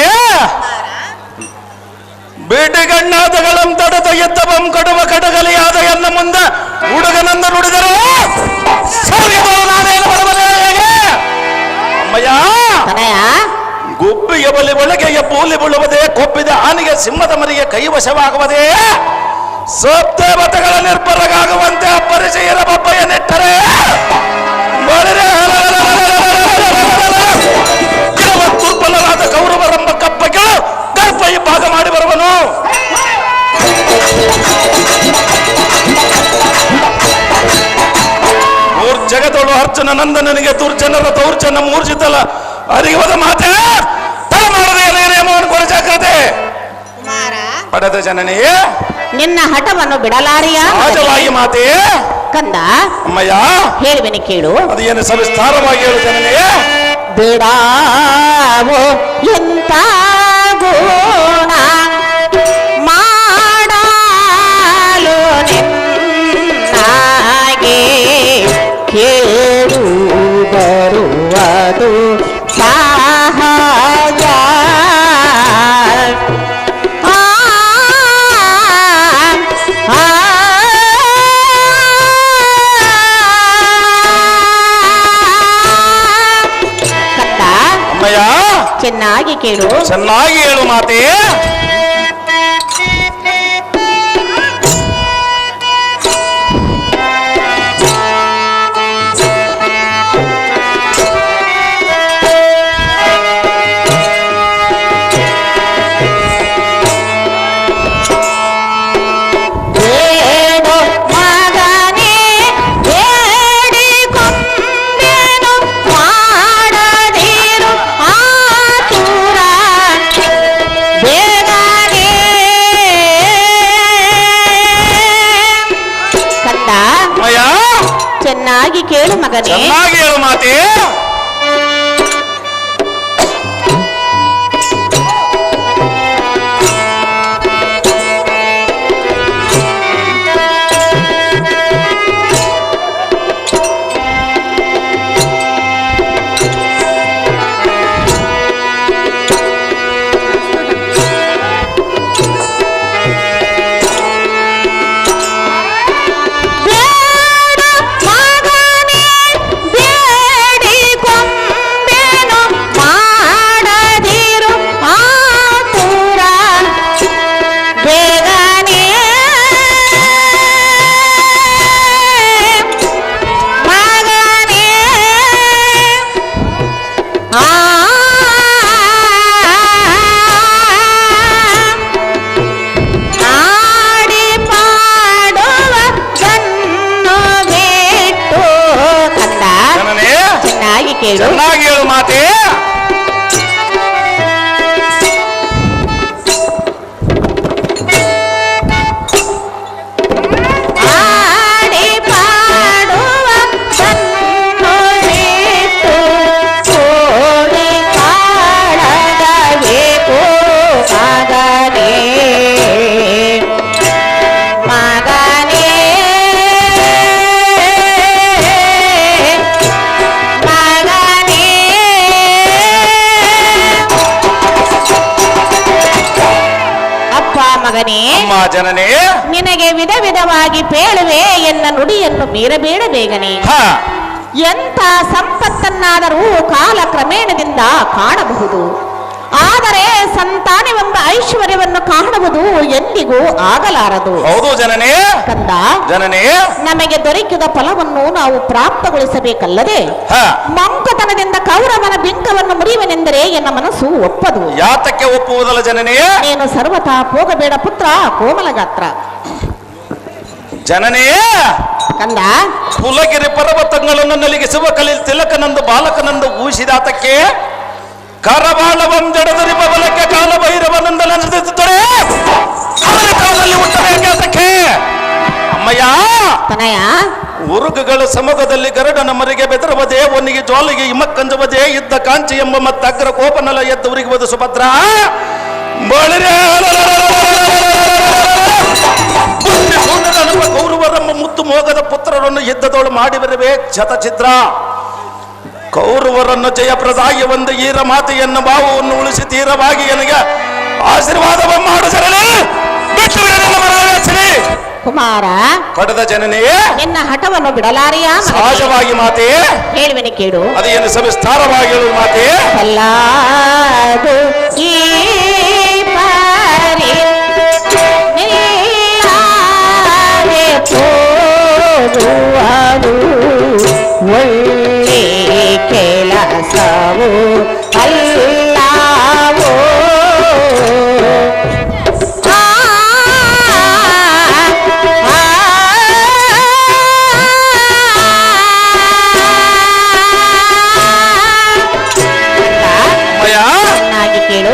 ಬೇಟೆಗಣ್ಣಾದಗಳಂ ತಡದ ಎತ್ತಬಂ ಕಡುವ ಕಡಗಲಿಯಾದ ಎನ್ನ ಮುಂದ ಹುಡುಗನಂದ ನುಡಿದರು ಅಮ್ಮಯ್ಯ ತನಯ ಗುಬ್ಬಿಗೆ ಬಲಿ ಒಳಗೆಯ ಪೂಲಿ ಬೀಳುವುದೇ, ಕೊಬ್ಬಿದ ಆನೆಗೆ ಸಿಂಹದ ಮರಿಗೆ ಕೈವಶವಾಗುವುದೇ, ಸಪ್ತೇವತೆಗಳ ನಿರ್ಭರಗಾಗುವಂತೆ ಅಪರಿಚಯರ ಬಬ್ಬಯ್ಯ ನೆಟ್ಟರೆ ದುರ್ಬಲರಾದ ಕೌರವರೆಂಬ ಕಪ್ಪಗೆ ಗರ್ಭೈ ಭಾಗ ಮಾಡಿ ಬರುವನು. ಜಗದೊಳು ಅರ್ಜುನ ನಂದನನಿಗೆ ದುರ್ಜನರ ದೌರ್ಜನ್ಯ ಮೂರ್ಜಿತಲ ಅರಿಯುವುದ ಮಾತೆ ತಡ ಮಾಡದೆ ನೇಮವನ್ನು ಕೊಡ ಜಾಗ್ರತೆ. ಪಡೆದ ಜನನಿ ನಿನ್ನ ಹಠವನ್ನು ಬಿಡಲಾರಿಯ ಸಹಜವಾಗಿ ಮಾತೆ. ಕಂದ, ಅಮ್ಮಯ್ಯ ಹೇಳುವೆನೆ ಕೇಳು. ಅದು ಏನು ಸವಿಸ್ತಾರವಾಗಿ ಹೇಳು ಜನನಿ. ಬಿಡಾವೋ ಎಂತ ಗುಣ ಮಾಡಲು ನಿನ್ನಾಗೆ ಕೇಳು ಬರುವುದು ಸಹಜ. ಅಮ್ಮಯ್ಯ ಚೆನ್ನಾಗಿ ಕೇಳು. ಚೆನ್ನಾಗಿ ಹೇಳು ಮಾತೆ. ಚೆನ್ನಾಗಿ ಕೇಳು ಮಗನೇ. ಚೆನ್ನಾಗಿ ಹೇಳು ಮಾತೆ. ಬೇಡ ಮಗನೇ ಬೇಡಿ ಮಗನೇ, ಅಮ್ಮ ಜನನೇ, ನಿನಗೆ ವಿಧ ವಿಧವಾಗಿ ಪೇಳುವೆ ಎನ್ನ ನುಡಿಯನ್ನು ಮೀರಬೇಡ ಬೇಗನೆ. ಹ ಎಂಥ ಸಂಪತ್ತನ್ನಾದರೂ ಕಾಲ ಕ್ರಮೇಣದಿಂದ ಕಾಣಬಹುದು, ಆದರೆ ಸಂತಾನವೆಂಬ ಐಶ್ವರ್ಯವನ್ನು ಕಾಣುವುದು ಎಂದಿಗೂ ಆಗಲಾರದು. ಹೌದು ಜನನೇ. ಕಂದ ಜನನೇ, ನಮಗೆ ದೊರಕಿದ ಫಲವನ್ನು ನಾವು ಪ್ರಾಪ್ತಗೊಳಿಸಬೇಕಲ್ಲದೆ ಹ ಮಂಕತನದಿಂದ ಕೌರವನ ಬಿಂಕವನ್ನು ಮುರಿಯುವನೆಂದರೆ ಎನ್ನ ಮನಸ್ಸು ಒಪ್ಪದು. ಯಾತಕ್ಕೆ ಒಪ್ಪುವುದಲ್ಲ ಜನನೇ? ನೀನು ಸರ್ವತಾ ಹೋಗಬೇಡ ಪುತ್ರ ಕೋಮಲಗಾತ್ರ. ಜನನೇ, ಕಂದ ಪುಲಗಿರಿ ಪರ್ವತಗಳನ್ನು ನಲಿಗಿಸುವ ಕಲಿಲ್ ತಿಲಕನಂದು ಬಾಲಕನಂದು ಊಸಿದಾತಕ್ಕೆ ಕರಬಾಳವಂ ಜಡದರಿ ಬಲಕ್ಕೆ ಕಾಲಭೈರವನಂದ ನಡೆಸುತ್ತದೆ. ಅವನ ಕಾಲದಲ್ಲಿ ಹುಟ್ಟಬೇಕೇ ಅಮ್ಮಯ್ಯ. ತನಯ ಉರುಗುಗಳ ಸಮಗದಲ್ಲಿ ಗರುಡನ ಮರಿಗೆ ಬೆದರವದೆ ಒನ್ನಿಗೆ ಜ್ವಾಲಿಗೆ ಹಿಮಕ್ಕಂಜವದೆ ಇದ್ದ ಕಾಂಚಿ ಎಂಬ ಮತ್ತಗ್ರ ಕೋಪನಲ ಎದ್ದು ಉರಿಗುವುದು ಸುಭದ್ರ. ಕೌರವರಮ್ಮ ಮುತ್ತು ಮೋಗದ ಪುತ್ರರನ್ನು ಯುದ್ಧದೋಳು ಮಾಡಿಬರವೇ ಶತಚಿತ್ರ. ಕೌರವರನ್ನು ಜಯಪ್ರದಾಯ ಒಂದು ಈರ ಮಾತೆಯನ್ನು ಭಾವವನ್ನು ಉಳಿಸಿ ತೀರವಾಗಿ ನನಗೆ ಆಶೀರ್ವಾದವ ಮಾಡಿಸರಲಿ. ಕುಮಾರ, ಪಡೆದ ಜನನೇ, ನಿನ್ನ ಹಠವನ್ನು ಬಿಡಲಾರೆಯ ಸಹಜವಾಗಿ ಮಾತೆ ಹೇಳುವೆನೆ ಕೇಳು. ಅದೇನು ಸವಿಸ್ತಾರವಾಗಿ ಹೇಳುವ ಮಾತೆ. ಅಲ್ಲಾದು ಈ ಪಾರಿ ನಿಲ್ಲಾರೆ ಹೋಗುವನು ಒಳ್ಳೆ ಕೆಲಸವು ಅಲ್ಲವೋ.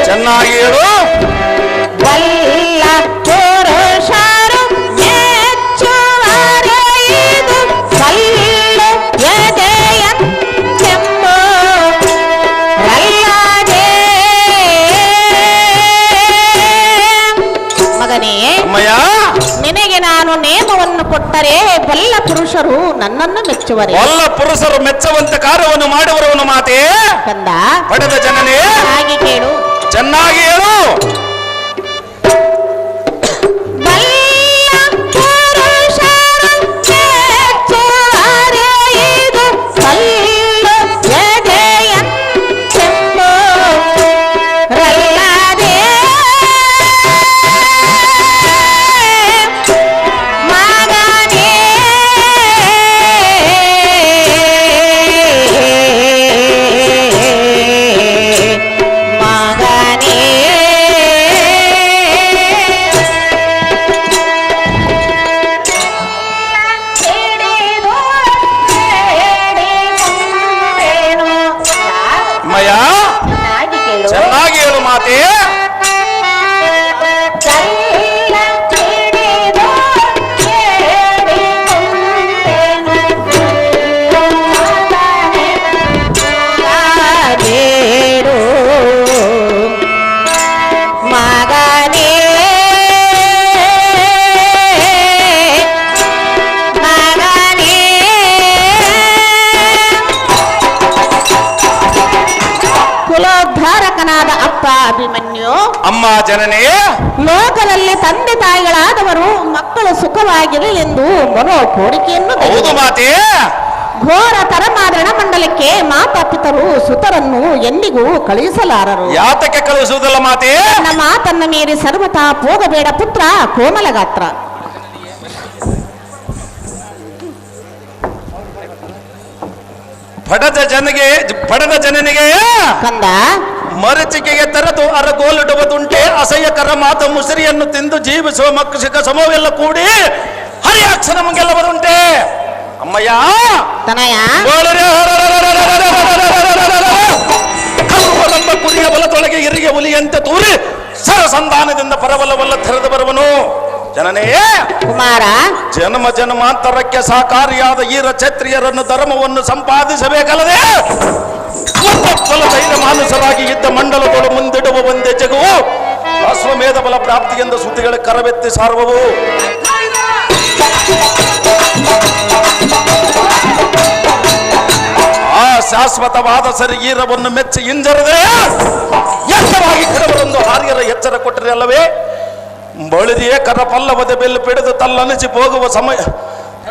ಚೆನ್ನಾಗಿ ಹೇಳು. ವಲ್ಲ ಪುರುಷರು ಮೆಚ್ಚುವರೆ ಇದು ಕಲ್ಲು ಎದೆಯಂತೆಂಬು ರಲ್ಲದೆ. ಮಗನೇ, ಅಮ್ಮಯ್ಯ, ನಿನಗೆ ನಾನು ನೇಮವನ್ನು ಕೊಟ್ಟರೆ ಬಲ್ಲ ಪುರುಷರು ನನ್ನನ್ನು ಮೆಚ್ಚುವರೆ. ಎಲ್ಲ ಪುರುಷರು ಮೆಚ್ಚುವಂತ ಕಾರ್ಯವನ್ನು ಮಾಡುವವನು ಮಾತೆ. ಕಂದ ಪಡೆದ ಜನನೇ, ಹಾಗೆ ಕೇಳು. ಚೆನ್ನಾಗಿ ಹೇಳು. ಚೆನ್ನಾಗಿ ಹೇಳು ಮಾತೆ. ಕುಲೋದ್ಧಾರಕನಾದ ಅಪ್ಪ ಅಭಿಮನ್ಯು, ಅಮ್ಮ ಜನನೇ, ಲೋಕದಲ್ಲಿ ತಂದೆ ತಾಯಿಗಳಾದವರು ಮಕ್ಕಳು ಸುಖವಾಗಿರಲೆಂದು ಮನೋ ಕೋರಿಕೆಯನ್ನು ಹೌದು ಮಾತೆ. ಘೋರ ತರಮಾದ ಮಂಡಲಕ್ಕೆ ಮಾತಾಪಿತರು ಸುತರನ್ನು ಎಂದಿಗೂ ಕಳುಹಿಸಲಾರರು. ಯಾತಕ್ಕೆ ಕಳುಹಿಸುವುದಲ್ಲ ಮಾತೆ? ನನ್ನ ಮಾತನ್ನ ಮೀರಿ ಸರ್ವತಾ ಹೋಗಬೇಡ ಪುತ್ರ ಕೋಮಲಗಾತ್ರ. ಪಡೆದ ಜನನಿಗೆ ಕಂದ ಮರಚಿಕೆಗೆ ತರದು ಅರಗೋಲಿಡುವುದುಂಟೆ. ಅಸಹ್ಯಕರ ಮಾತ ಮುಸಿರಿಯನ್ನು ತಿಂದು ಜೀವಿಸುವ ಮಕ್ಕಳಿಕ ಸಮವೆಲ್ಲ ಕೂಡಿ ಹರಿಯಾಕ್ಷರ ಗೆಲ್ಲುವುದುಂಟೆ. ಅಮ್ಮಯ್ಯ, ತನಯ ನಮ್ಮ ಕುರಿಯ ಬಲದೊಳಗೆ ಇರಿಗೆ ಹುಲಿಯಂತೆ ತೂರಿ ಸರಸಂಧಾನದಿಂದ ಪರಬಲವಲ್ಲ ತೆರೆದು ಬರುವನು. ಜನನೇ, ಕುಮಾರ, ಜನ್ಮ ಜನ್ಮಾಂತರಕ್ಕೆ ಸಹಕಾರಿಯಾದ ಈರ ಕ್ಷತ್ರಿಯರನ್ನು ಧರ್ಮವನ್ನು ಸಂಪಾದಿಸಬೇಕಲ್ಲದೆ ಧೈರ್ಯ ಮಾನುಸರಾಗಿ ಇದ್ದ ಮಂಡಲಗಳು ಮುಂದಿಡುವ ಒಂದೇ ಜಗವು ಅಶ್ವಮೇಧ ಬಲ ಪ್ರಾಪ್ತಿಯಿಂದ ಸುದ್ದಿಗಳ ಕರವೆತ್ತಿ ಸಾರುವವು. ಆ ಶಾಶ್ವತವಾದ ಶರೀರವನ್ನು ಮೆಚ್ಚಿ ಹಿಂಜರದೆ ಎತ್ತರವಾಗಿ ಕಡವರೊಂದು ಹಾರ್ಯರ ಎಚ್ಚರ ಕೊಟ್ಟರೆ ಅಲ್ಲವೇ ಬಳಿದಿಯೇ ಕರ ಪಲ್ಲವದ ಬೆಲ್ಲು ಪಿಡಿದು ತಲ್ಲನಿಸಿ ಹೋಗುವ ಸಮಯ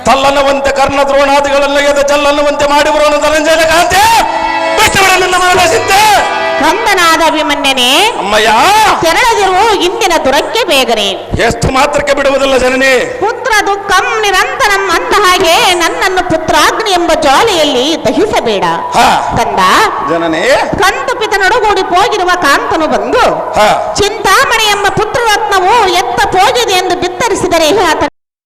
ತಲ್ಲನ್ನವಂತೆ ಕರ್ಣ ದ್ರೋಣಾದಿಗಳನ್ನು ಎದ ಜಲ್ಲನ್ನುವಂತೆ ಮಾಡಿ ಬರೋಣ ಧನಂಜಯ ಕಾಂತೆ ಬಿಟ್ಟು ಬಿಡ ನನ್ನ ಮನಸ್ಸಿದ್ದೆ ಕಂದನಾದ ಅಭಿಮನ್ಯನೇ ಅಮ್ಮಯ್ಯ ತೆರಳದಿರು ಇಂದಿನ ದುರಕ್ಕೆ ಬೇಗನೆ ಎಷ್ಟು ಮಾತ್ರಕ್ಕೆ ಬಿಡುವುದಿಲ್ಲ ಜನನಿ ಪುತ್ರ ದುಃಖಂ ನಿರಂತರಂ ಅಂದ ಹಾಗೆ ನನ್ನನ್ನು ಪುತ್ರಾಗ್ನಿ ಎಂಬ ಜ್ವಾಲೆಯಲ್ಲಿ ದಹಿಸಬೇಡ ಹಾ ಕಂದ ಜನನಿ ಕಂದು ಪಿತನೊಡಗೂಡಿ ಹೋಗಿರುವ ಕಾಂತನು ಬಂದು ಹಾ ಚಿಂತಾಮಣಿ ಎಂಬ ಪುತ್ರರತ್ನವು ಎತ್ತ ಹೋಗಿದೆ ಎಂದು ಬಿತ್ತರಿಸಿದರೆ ಆತ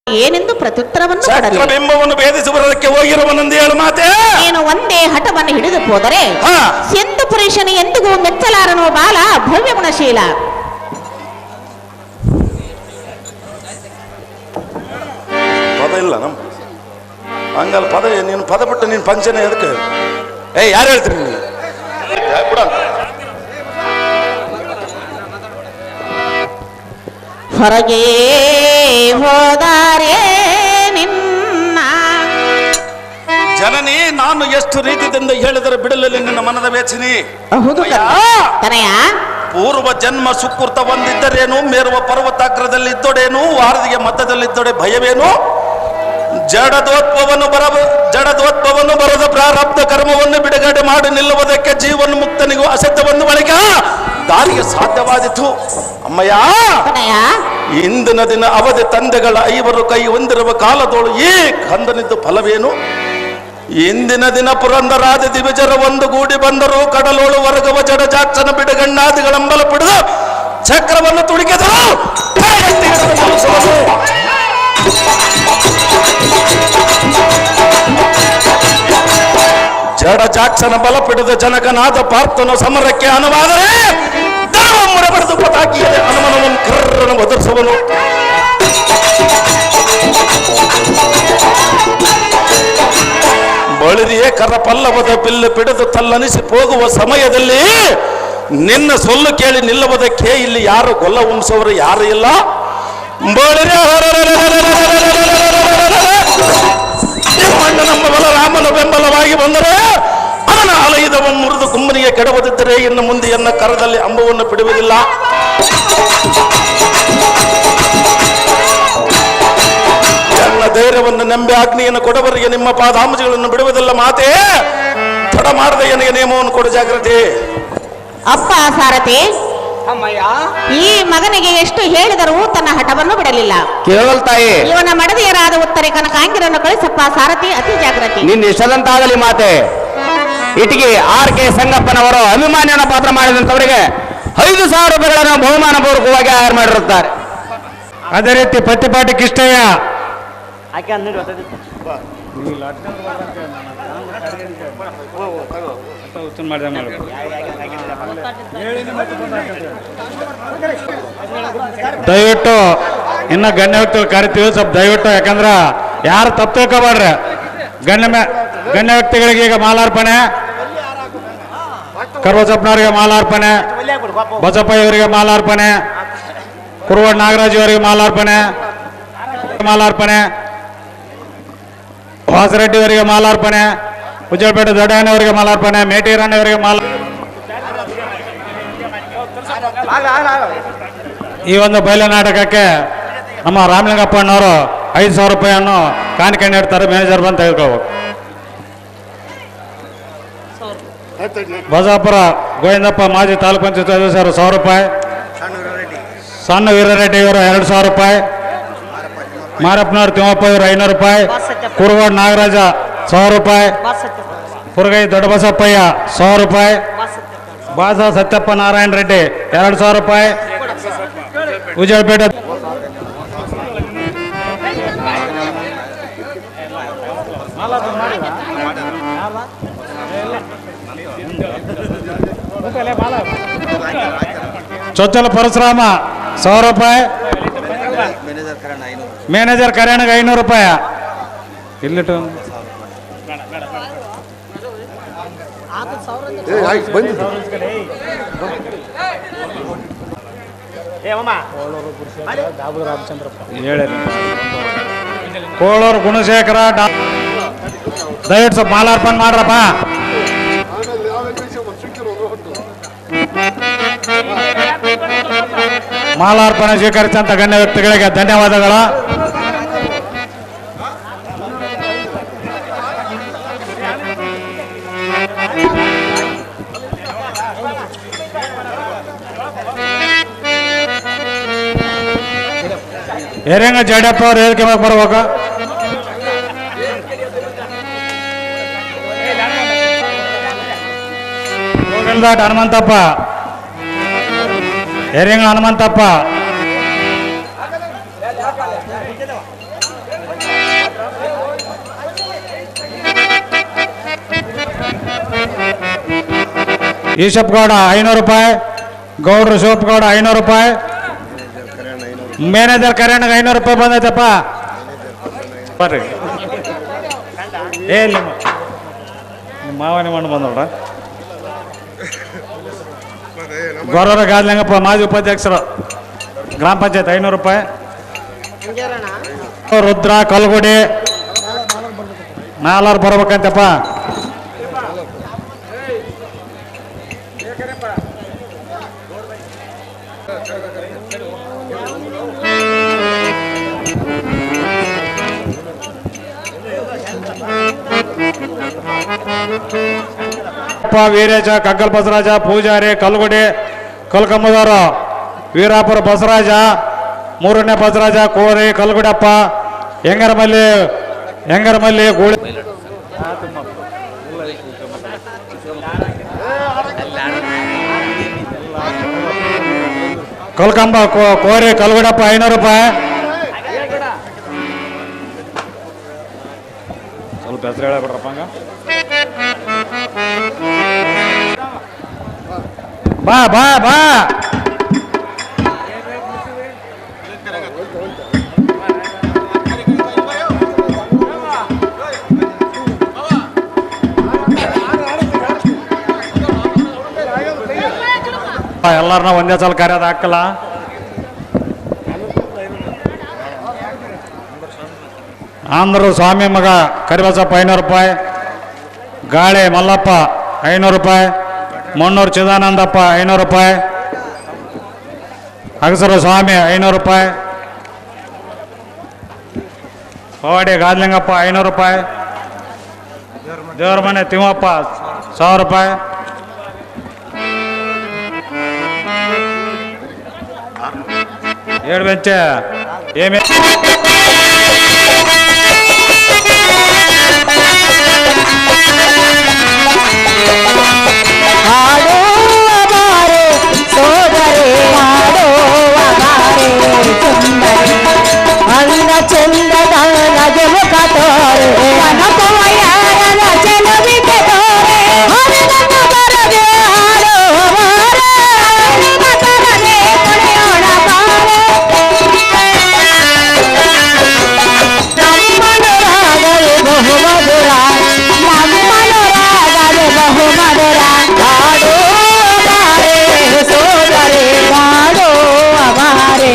ಏನೆಂದು ಪ್ರತ್ಯುತ್ತರವನ್ನು ಕೊಡಲಿ ಬಿಂಬವನ್ನು ಭೇದಿಸುವುದಕ್ಕೆ ಹೋಗಿರುವನೆಂದು ಹೇಳು ಮಾತೆ ನೀನು ಒಂದೇ ಹಠವನ್ನು ಹಿಡಿದು ಹೋದರೆ ಹಾ ಸಿಂಧು ಪುರುಷನು ಎಂದಿಗೂ ಮೆಚ್ಚಲಾರನೋ ಬಾಲ ಭವ್ಯ ಗುಣಶೀಲ ಪದ ಇಲ್ಲ ನಮ್ ಹಂಗಲ್ಲ ಪದ ನೀನು ಪದ ಬಿಟ್ಟು ನೀನು ಫಂಕ್ಷನ್ ಎದಕ್ಕೆ ಯಾರು ಹೇಳ್ತೀರಿ ನೀವು ಹೊರಗೆ ಹೋದಾರೆ ನಿನ್ನ ಜನನಿ ನಾನು ಎಷ್ಟು ರೀತಿಯಿಂದ ಹೇಳಿದರೆ ಬಿಡಲಿಲ್ಲ ನಿನ್ನ ಮನದ ವೇಚನಿ ಹೌದು ತನಯ ಪೂರ್ವ ಜನ್ಮ ಸುಕೃತ ಒಂದಿದ್ದರೇನು ಮೇರುವ ಪರ್ವತಾಗ್ರದಲ್ಲಿ ಇದ್ದೊಡೇನು ವಾರದಿಗೆ ಮಧ್ಯದಲ್ಲಿದ್ದೊಡೆ ಭಯವೇನು ಜಡದೋತ್ವವನ್ನು ಬರದ ಪ್ರಾರಬ್ಧ ಕರ್ಮವನ್ನು ಬಿಡುಗಡೆ ಮಾಡಿ ನಿಲ್ಲುವುದಕ್ಕೆ ಜೀವನ ಮುಕ್ತನಿಗೂ ಅಸತ್ಯವನ್ನು ಬಳಿಕ ದಾರಿಗೆ ಸಾಧ್ಯವಾದಿತು ಅಮ್ಮಯ್ಯ ಇಂದಿನ ದಿನ ಅವಧಿ ತಂದೆಗಳ 5 ಕೈ ಹೊಂದಿರುವ ಕಾಲದೋಳು ಈ ಕಂದನಿದ್ದು ಫಲವೇನು ಇಂದಿನ ದಿನ ಪುರಂದರಾದ ದಿವಿಜರ ಒಂದು ಗೂಡಿ ಬಂದರು ಕಡಲೋಳು ವರ್ಗವ ಜಡಜಾಕ್ಷನ ಬಿಡಗಣ್ಣಾದಿಗಳಂಬಲ ಪಿಡಿದು ಚಕ್ರವನ್ನು ತುಡಿಕೆದರು ಜಡಜಾಕ್ಷನ ಬಲ ಪಿಡಿದ ಜನಕನಾದ ಪಾರ್ಥನ ಸಮರಕ್ಕೆ ಅನುವಾದರೆ ದಾವಮ್ಮರ ಬರೆದು ಪತಾಕಿಯದೆ ಹನುಮನವನ್ನು ಕರ್ರನ್ನು ಒದರಿಸುವನು ಬಳಿದಿಯೇ ಕರ ಪಲ್ಲವದ ಬಿಲ್ಲು ಪಿಡಿದು ತಲ್ಲನಿಸಿ ಹೋಗುವ ಸಮಯದಲ್ಲಿ ನಿನ್ನ ಸೊಲ್ಲು ಕೇಳಿ ನಿಲ್ಲುವುದಕ್ಕೆ ಇಲ್ಲಿ ಯಾರು ಗೊಲ್ಲ ಉಣಿಸೋರು ಯಾರು ಇಲ್ಲ ನಮ್ಮ ಬಲರಾಮನ ಬೆಂಬಲವಾಗಿ ಬಂದರೆ ಅವನ ಆಲಯದವನ್ನು ಮುರಿದು ಕುಂಬನಿಗೆ ಕೆಡವದಿದ್ದರೆ ಇನ್ನು ಮುಂದೆ ಎನ್ನ ಕರದಲ್ಲಿ ಅಂಬವನ್ನು ಬಿಡುವುದಿಲ್ಲ ನನ್ನ ಧೈರ್ಯವನ್ನು ನಂಬಿ ಅಗ್ನಿಯನ್ನು ಕೊಡವರಿಗೆ ನಿಮ್ಮ ಪಾದಾಂಶಗಳನ್ನು ಬಿಡುವುದಿಲ್ಲ ಮಾತೆ ತಡ ಮಾಡದೆ ನನಗೆ ನಿಯಮವನ್ನು ಕೊಡು ಜಾಗ್ರತೆ ಅಪ್ಪ ಸಾರಥಿ ಈ ಮಗನಿಗೆ ಎಷ್ಟು ಹೇಳಿದರೂ ತನ್ನ ಹಠವನ್ನು ಬಿಡಲಿಲ್ಲ ಕೇವಲ ತಾಯಿ ಇವನ ಮಡದಿಯರಾದ ಉತ್ತರೆ ಕನಕಾಂಗಿರನ್ನು ಕಳಿಸಪ್ಪ ಸಾರಥಿ ಅತಿ ಜಾಗೃತಿ ನಿನ್ನ ಇಷ್ಟದಂತಾಗಲಿ ಮಾತೆ ಇಟಿಗೆ RK ಸಂಗಪ್ಪನವರು ಅಭಿಮಾನಿಯನ್ನು ಪಾತ್ರ ಮಾಡಿದಂತವರಿಗೆ 5,000 ರೂಪಾಯಿಗಳನ್ನು ಬಹುಮಾನ ಪೂರ್ವಕವಾಗಿ ಆಹಾರ ಮಾಡಿರುತ್ತಾರೆ. ಅದೇ ರೀತಿ ಪತ್ತಿಪಾಟಿ ಕಿಷ್ಟಯ್ಯ ದಯವಿಟ್ಟು ಇನ್ನು ಗಣ್ಯ ವ್ಯಕ್ತಿಗಳು ಕರಿತೀವಿ ಸ್ವಲ್ಪ ದಯವಿಟ್ಟು, ಯಾಕಂದ್ರೆ ಯಾರು ತಪ್ಪು ತಿಳ್ಕೊಬಾರ್ರಿ. ಗಣ್ಯ ವ್ಯಕ್ತಿಗಳಿಗೆ ಈಗ ಮಾಲಾರ್ಪಣೆ, ಕರ್ವಚಪ್ಪನವರಿಗೆ ಮಾಲಾರ್ಪಣೆ, ಬಸಪ್ಪಯ್ಯವರಿಗೆ ಮಾಲಾರ್ಪಣೆ, ಕುರುವಡ್ ನಾಗರಾಜ್ ಅವರಿಗೆ ಮಾಲಾರ್ಪಣೆ, ವಾಸರೆಡ್ಡಿ ಅವರಿಗೆ ಮಾಲಾರ್ಪಣೆ, ಉಜ್ಜಳಪೇಟೆ ದೊಡ್ಡಯ್ಯನವರಿಗೆ ಮಾಲಾರ್ಪಣೆ, ಮೇಟಿರಣ್ಣವರಿಗೆ ಈ ಒಂದು ಬಯಲು ನಾಟಕಕ್ಕೆ ನಮ್ಮ ರಾಮಲಿಂಗಪ್ಪನವರು 5,000 ರೂಪಾಯಿಯನ್ನು ಕಾಣಿಕೆ ನೀಡ್ತಾರೆ. ಮ್ಯಾನೇಜರ್ ಬಂದು ತೆಗೆದುಕೋಬೇಕು. ಬಜಾಪುರ ಗೋವಿಂದಪ್ಪ ಮಾಜಿ ತಾಲೂಕು ಪಂಚಾಯತ್ ಸದಸ್ಯರು 1,000 ರೂಪಾಯಿ, ಸಣ್ಣ ವೀರರೆಡ್ಡಿ ಇವರು 2,000 ರೂಪಾಯಿ, ಮಾರಪ್ಪನವರು ತಿಮ್ಮಪ್ಪ ಇವರು 500 ರೂಪಾಯಿ, ಕುರುಗೋಡ್ ನಾಗರಾಜ 100 ರೂಪಾಯಿ, ಪುರಗೈ ದೊಡ್ಡ ಬಸಪ್ಪಯ್ಯ 100 ರೂಪಾಯಿ, ಬಾಸ ಸತ್ಯಪ್ಪ ನಾರಾಯಣ ರೆಡ್ಡಿ 2,000 ರೂಪಾಯಿ, ಉಜ್ಜಳಪೇಟೆ ಚೊಚ್ಚಲ ಪರಶುರಾಮ 100 ರೂಪಾಯಿ, ಮ್ಯಾನೇಜರ್ ಕರ್ಯಾಣಿಗೆ 500 ರೂಪಾಯಿ. ಇಲ್ಲಿಟ್ಟು ಹೇಳಿ ಕೋಳೂರು ಗುಣಶೇಖರ ದಯವಿಟ್ಟು ಸ್ವಲ್ಪ ಮಾಲಾರ್ಪಣೆ ಮಾಡ್ರಪ್ಪ. ಮಾಲಾರ್ಪಣೆ ಸ್ವೀಕರಿಸಿದಂಥ ಗಣ್ಯ ವ್ಯಕ್ತಿಗಳಿಗೆ ಧನ್ಯವಾದಗಳು. ಹಿರಿಯಂಗ ಜಡಪ್ಪ ಅವ್ರು ಹೇಳಿಕೆ ಬರ್ಬೇಕು. ಗೋಗಲ್ದಾಟ್ ಹನುಮಂತಪ್ಪ, ಹಿರಿಯಂಗ ಹನುಮಂತಪ್ಪ, ಈಶಪ್ಗೌಡ 500 ರೂಪಾಯಿ, ಗೌಡ್ರು ಶಿವಪ್ಪಗೌಡ 500 ರೂಪಾಯಿ, ಮ್ಯಾನೇಜರ್ ಕರ್ಯಾಣಗೆ 500 ರೂಪಾಯಿ ಬಂದೈತಪ್ಪ. ಬರ್ರಿ ನಿಮ್ಮ ಮಾವನೇ ಮಣ್ಣು ಬಂದೋಡ. ಗೌರವ ಗಾದ್ಲಿಂಗಪ್ಪ ಮಾಜಿ ಉಪಾಧ್ಯಕ್ಷರು ಗ್ರಾಮ ಪಂಚಾಯತ್ 500 ರೂಪಾಯಿ. ರುದ್ರ ಕಲ್ಗುಡಿ ನಾಲ್ವರು ಬರ್ಬೇಕಂತಪ್ಪ. ವೀರೇಶ ಕಗ್ಗಲ್ ಬಸವರಾಜ ಪೂಜಾರಿ ಕಲ್ಗುಡಿ ಕಲ್ಕಮ್ಮದವರು ವೀರಾಪುರ ಬಸವರಾಜ 3ನೇ ಬಸವರಾಜ ಕೋರಿ ಕಲ್ಗುಡಪ್ಪ ಹೆಂಗರಮಲ್ಲಿ ಗೂಳಿ ಕಲ್ಕಂಬ ಕೋರಿ ಕಲ್ಗುಡಪ್ಪ 500 ರೂಪಾಯಿ. ಸ್ವಲ್ಪ ಹೆಸರು ಹೇಳಬಿಡ್ರಪ್ಪ ಹಂಗ. ಬಾ ಬಾ ಬಾ ಎಲ್ಲಾರನ್ನ ಒಂದೇ ಸಲ ಕರೆಯೋದು ಹಾಕಲ್ಲ. ಆಂಧ್ರ ಸ್ವಾಮಿ ಮಗ ಕರಿಬಸಪ್ಪ 500 ರೂಪಾಯಿ, ಗಾಳೆ ಮಲ್ಲಪ್ಪ 500 ರೂಪಾಯಿ, ಮಣ್ಣೂರು ಚಿದಾನಂದಪ್ಪ 500 ರೂಪಾಯಿ, ಅಗಸರ ಸ್ವಾಮಿ 500 ರೂಪಾಯಿ, ಪವಾಡಿ ಗಾದ್ಲಿಂಗಪ್ಪ 500 ರೂಪಾಯಿ, ದೇವರ ಮನೆ ತಿಮ್ಮಪ್ಪ 1000 ರೂಪಾಯಿ, ಏಳು ಬೆಂಚೆ ಚಂದದ ನಜಲು ಕಟೋರೆ ಕನಕವಯ್ಯನ ಚೆಲುವಿಗೆ ತೋರೆ ಹರಿದನ್ನು ಬರದೆ ಹಾಡುವವರೆ ನಿಮ್ಮ ತರನೆ ಕುಣಿಯೋಣ ಬಾರೆ ನಮ್ಮನು ರಾಗವೇ ಬಹುಮಧುರ ನಮ್ಮನು ರಾಗವೇ ಬಹುಮಧುರ ಹಾಡೋ ಬಾರೆ ಸೋದರೆ ಹಾಡೋ ಬಾರೆ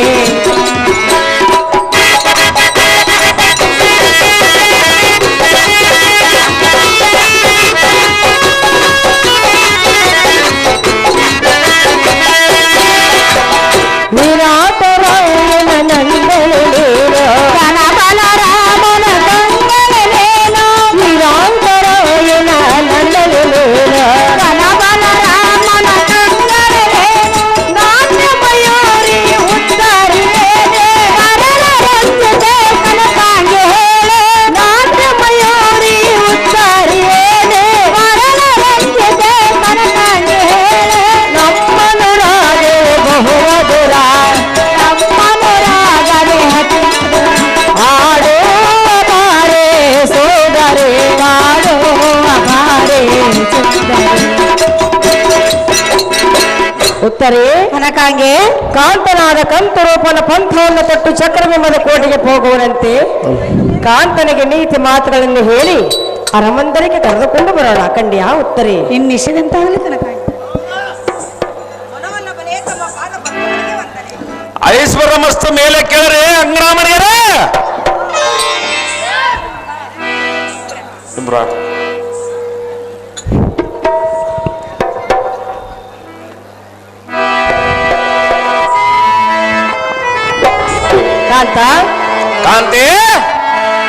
ಉತ್ತರೆ ಕನಕಾಂಗೆ ಕಾಂತನಾದ ಕಂತು ರೂಪನ ಪಂಥವನ್ನು ತೊಟ್ಟು ಚಕ್ರಬಿಂಬದ ಕೋಟೆಗೆ ಹೋಗುವನಂತೆ ಕಾಂತನಿಗೆ ನೀತಿ ಮಾತುಗಳನ್ನು ಹೇಳಿ ಅರಮಂದರಿಗೆ ಕರೆದುಕೊಂಡು ಬರೋಣ ಕಂಡ್ಯ ಉತ್ತರೆ ಇನ್ನಿಸಿದಂತಾಗಲಿ ಕನಕಾಂಗೆ. ಮನವನ್ನ ಬಲೆ ತಮ್ಮ ಪಾದ ಪದ್ಮಗಳಿಗೆ ವಂದನೆ. ಐಶ್ವರ್ಯ ಮಸ್ತ್ ಮೇಲೆ ಕೇಳ್ರಿ ಅಂಗರಾಮನಿಗರೇ. ಕಾಂತ ಕಾಂತಿ,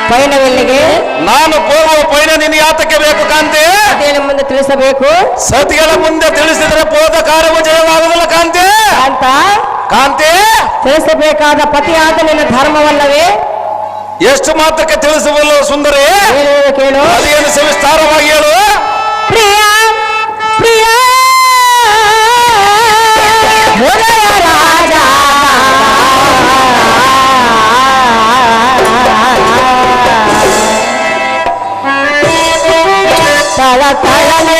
ಪಯಣವೆಲ್ಲಿಗೆ? ನಾನು ಹೋಗುವ ಪಯಣ ನಿನ್ನ ಯಾತಕ್ಕೆ ಬೇಕು ಕಾಂತಿ? ಅದೇನು ಮುಂದೆ ತಿಳಿಸಬೇಕು? ಸತಿಗಳ ಮುಂದೆ ತಿಳಿಸಿದರೆ ಪೋದ ಕಾರ್ಯವು ಜಯವಾಗುವುದಿಲ್ಲ ಕಾಂತಿ. ಕಾಂತ, ಕಾಂತಿ, ತಿಳಿಸಬೇಕಾದ ಪತಿಯಾದ ನಿನ್ನ ಧರ್ಮವಲ್ಲವೇ? ಎಷ್ಟು ಮಾತ್ರಕ್ಕೆ ತಿಳಿಸುವಲ್ಲ ಸುಂದರಿ? ಏನು ಕೇಳು. ಅದೇನು ಸವಿಸ್ತಾರವಾಗಿ ಹೇಳು. ಪ್ರಿಯ ಪ್ರಿಯ ರಾಜ ತಳ ತಳನೆ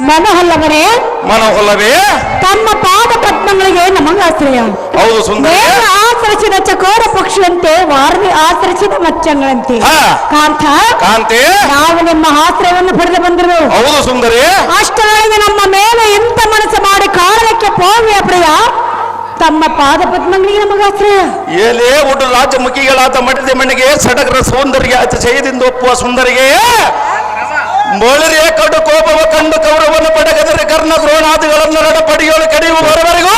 ಮನೋಹಲ್ಲವರೇ, ಮನೋಹಲ್ಲವೇ? ತಮ್ಮ ಪಾದ ಪದ್ಮಗಳಿಗೆ ನಮಗಾಶ್ರಯ. ಹೌದು ಸುಂದರಿ. ನೇರ ಆಚರಿಸಿದ ಚಕೋರ ಪಕ್ಷಿಯಂತೆ, ವಾರದಿ ಆಚರಿಸಿದ ಮಚ್ಚಂಗಳಂತೆ. ಕಾಂತ, ಕಾಂತಿ, ನಾವು ನಿಮ್ಮ ಆಶ್ರಯವನ್ನು ಪಡೆದು ಬಂದರು. ಹೌದು ಸುಂದರಿ. ಅಷ್ಟರೊಳಗೆ ನಮ್ಮ ಮೇಲೆ ಇಂಥ ಮನಸ್ಸು ಮಾಡಿ ಕಾರಣಕ್ಕೆ ಪೋವಿಯ ಪ್ರಿಯ ತಮ್ಮ ಪಾದ ಪದ್ಮಗಳಿಗೆ ನಮಗಾಶ್ರಯ. ಏಲೇ ಒಟ್ಟು ರಾಜ ಮುಖಿಗಳಾದ ಮಠದ ಮಣ್ಣಿಗೆ ಸಡಗರ ಸೌಂದರ್ಯ ಅತಿ ಜಯದಿಂದ ಒಪ್ಪುವ ಸುಂದರಿಗೆ ಮೊಳರಿಯ ಕಡು ಕೋಪವ ಕಂಡು ಕೌರವನ ಪಡೆಗದರೆ ಕರ್ಣ ದ್ರೋಣಾದಿಗಳನ್ನು ನಡಪಡಿಯೋಳು ಕಡಿಯುವ ಬರವರೆಗೂ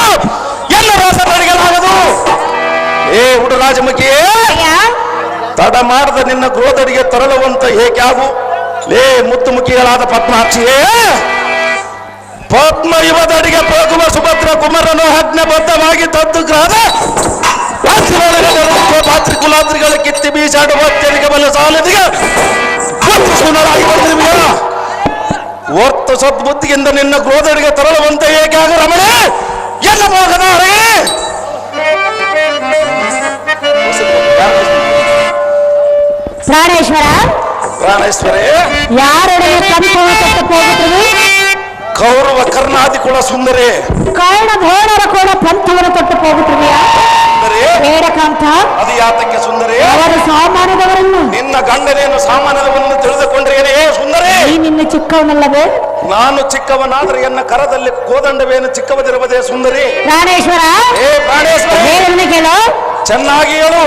ಎಲ್ಲ ರಾಸಪಡಿಗಳಾಗದು. ಏ ಉಡು ರಾಜಮುಖಿಯೇ, ತಡ ಮಾಡದ ನಿನ್ನ ಕ್ರೋಧರಿಗೆ ತರಳುವಂತ ಏಕ್ಯಾಗು. ಲೇ ಮುತ್ತು ಮುಖಿಗಳಾದ ಪದ್ಮಾಕ್ಷಿಯೇ, ಪದ್ಮ ಯುವದಡಿಗೆ ಹೋಗುವ ಸುಭದ್ರ ಕುಮಾರನು ಆಜ್ಞಾಬದ್ಧವಾಗಿ ತದ್ದು ಗ್ರಹದ ಪಾತ್ರಿ ಕುಲಾದ್ರಿಗಳ ಕಿತ್ತಿ ಬೀಸಾಡುವ ತೆರಿಗೆ ಬಲ ಸಾಲದಿಗೆ ಸುಂದರಾಗಿ ಬಂದಿರುವಿಯ ಒತ್ತು ಸದ್ಬುದ್ಧಿಯಿಂದ ನಿನ್ನ ಕ್ರೋಧರಿಗೆ ತರಳುವಂತ ಏಕಾಗ ರಮಣೆ ಎಲ್ಲ ಹೋಗದ ಪ್ರಾಣೇಶ್ವರ, ಪ್ರಾಣೇಶ್ವರೇ, ಯಾರೊಡನೆ ಹೋಗುತ್ತದೆ? ಕೌರವ ಕರ್ಣಾದಿ ಕುಲ ಸುಂದರಿ, ಕರ್ಣ ಧೋರಣರ ಕೂಡ ಪಂಥವನ್ನು ತೊಟ್ಟು ಹೋಗುತ್ತಿದೆಯಾ? ಬೇಡ ಕಾಂತ, ಅದು ಯಾತಕ್ಕೆ ಸುಂದರಿ? ಅವರು ಸಾಮಾನ್ಯದವರನ್ನು, ನಿನ್ನ ಗಂಡನೇನು ಸಾಮಾನ್ಯದವನ್ನು ತಿಳಿದುಕೊಂಡ್ರೆ ಏನೇ ಸುಂದರಿ? ಈ ನಿನ್ನ ಚಿಕ್ಕವನಲ್ಲವೇ? ನಾನು ಚಿಕ್ಕವನಾದ್ರೆ ಎನ್ನ ಕರದಲ್ಲಿ ಕೋದಂಡವೇನು ಚಿಕ್ಕವದಿರುವುದೇ ಸುಂದರಿ? ಪ್ರಾಣೇಶ್ವರ, ಏ ಪ್ರಾಣೇಶ್ವರ, ಹೇಳನ್ನು ಕೇಳು. ಚೆನ್ನಾಗಿ ಹೇಳು.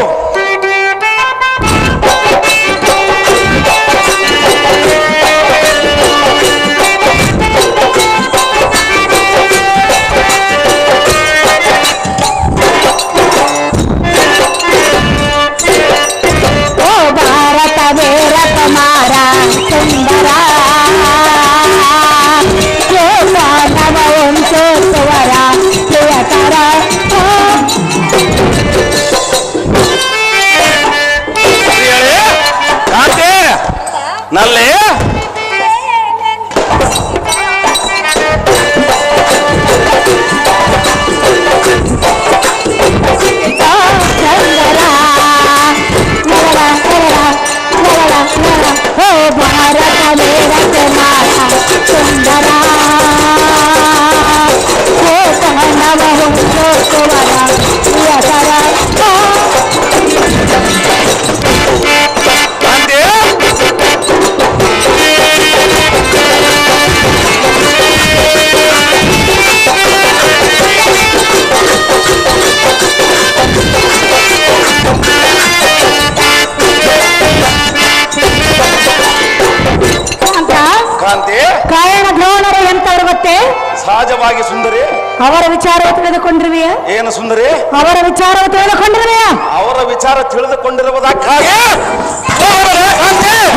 ಕಾಂತಿ ಕಾರಣ ದ್ರೋಣರು ಎಂತವ್ರು ಗೊತ್ತೇ? ಸಹಜವಾಗಿ ಸುಂದರಿ. ಅವರ ವಿಚಾರ ತಿಳಿದುಕೊಂಡಿರುವೆಯ? ಏನು ಸುಂದರಿ? ಅವರ ವಿಚಾರ ತಿಳಿದುಕೊಂಡಿರುವೆಯ? ಅವರ ವಿಚಾರ ತಿಳಿದುಕೊಂಡಿರುವುದಕ್ಕಾಗಿ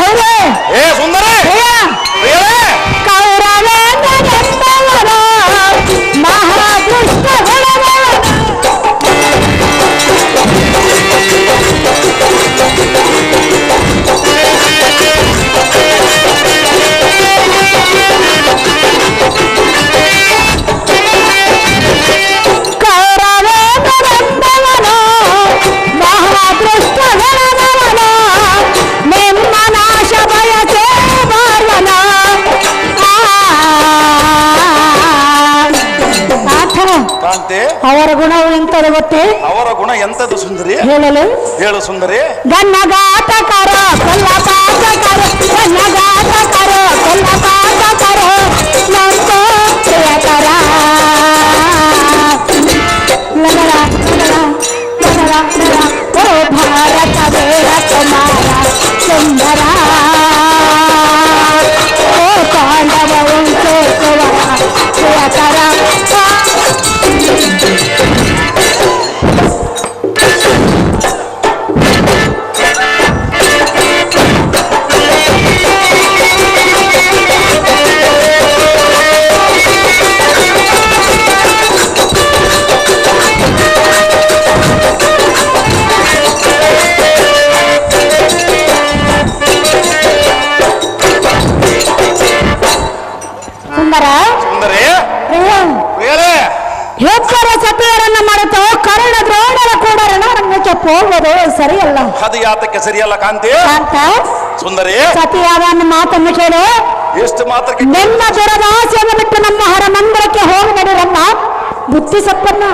ಹೌದೇ? ಏ ಸುಂದರಿ ಕೌರವೇಂದ್ರನೆಂಬವರ ಮಹಾದುಷ್ಟಗುಣವ ಕೌರವೇಂದ್ರನೆಂಬವನ ಮಹಾದೃಷ್ಟಗುಣದವನ ನಿಮ್ಮ ನಾಶ ಬಯಸೇ ಬಾರ್ವನ. ಕಾಂತಿ ಅವರ ಗುಣವು ಎಂತದು ಗೊತ್ತೇ? ಅವರ ಗುಣ ಎಂತದು ಸುಂದರಿ? ಹೇಳಲು ಹೇಳು ಸುಂದರಿ. ಗನ್ನಗಾಟಕರ ಕೊಲ್ಲಪಾತಕರ ಗನ್ನಗಾಟಕರ ಕೊಲ್ಲಪಾತಕರ ನಮ್ಮ ಪ್ರಿಯಕರ ಲಗರ ಲಗರ ಲಗರ ಲಗರ ಓ ಭಾರತ ವೀರ ಕುಮಾರ ಸುಂದರ ಓ ಪಾಂಡವ ಉಂಟು ಕುವರ ಪ್ರಿಯಕರ. ಸುಂದರ ಸುಂದರಿ ಹೆಚ್ಚರ ಸತಿಯರನ್ನ ಮರೆತು ಕರ್ಣ ದ್ರೋಣರ ಕೂಡ ರಣರಂಗಕ್ಕೆ ಹೋಗುವುದು ಸರಿಯಲ್ಲ. ಅದು ಯಾತಕ್ಕೆ ಸರಿಯಲ್ಲ ಕಾಂತಿ? ಅಂತ ಸುಂದರಿ ಸತಿಯಾದ ಮಾತನ್ನು ಕೇಳು. ಎಷ್ಟು ಮಾತ್ರಕ್ಕೆ ನಿನ್ನ ದುರದಾಸೆಯನ್ನು ಬಿಟ್ಟು ನಮ್ಮ ಹರಮಂದಿರಕ್ಕೆ ಹೋಗಿ ನಡಿರಮ್ಮ ಬುದ್ಧಿ ಸಪ್ಪನ್ನ.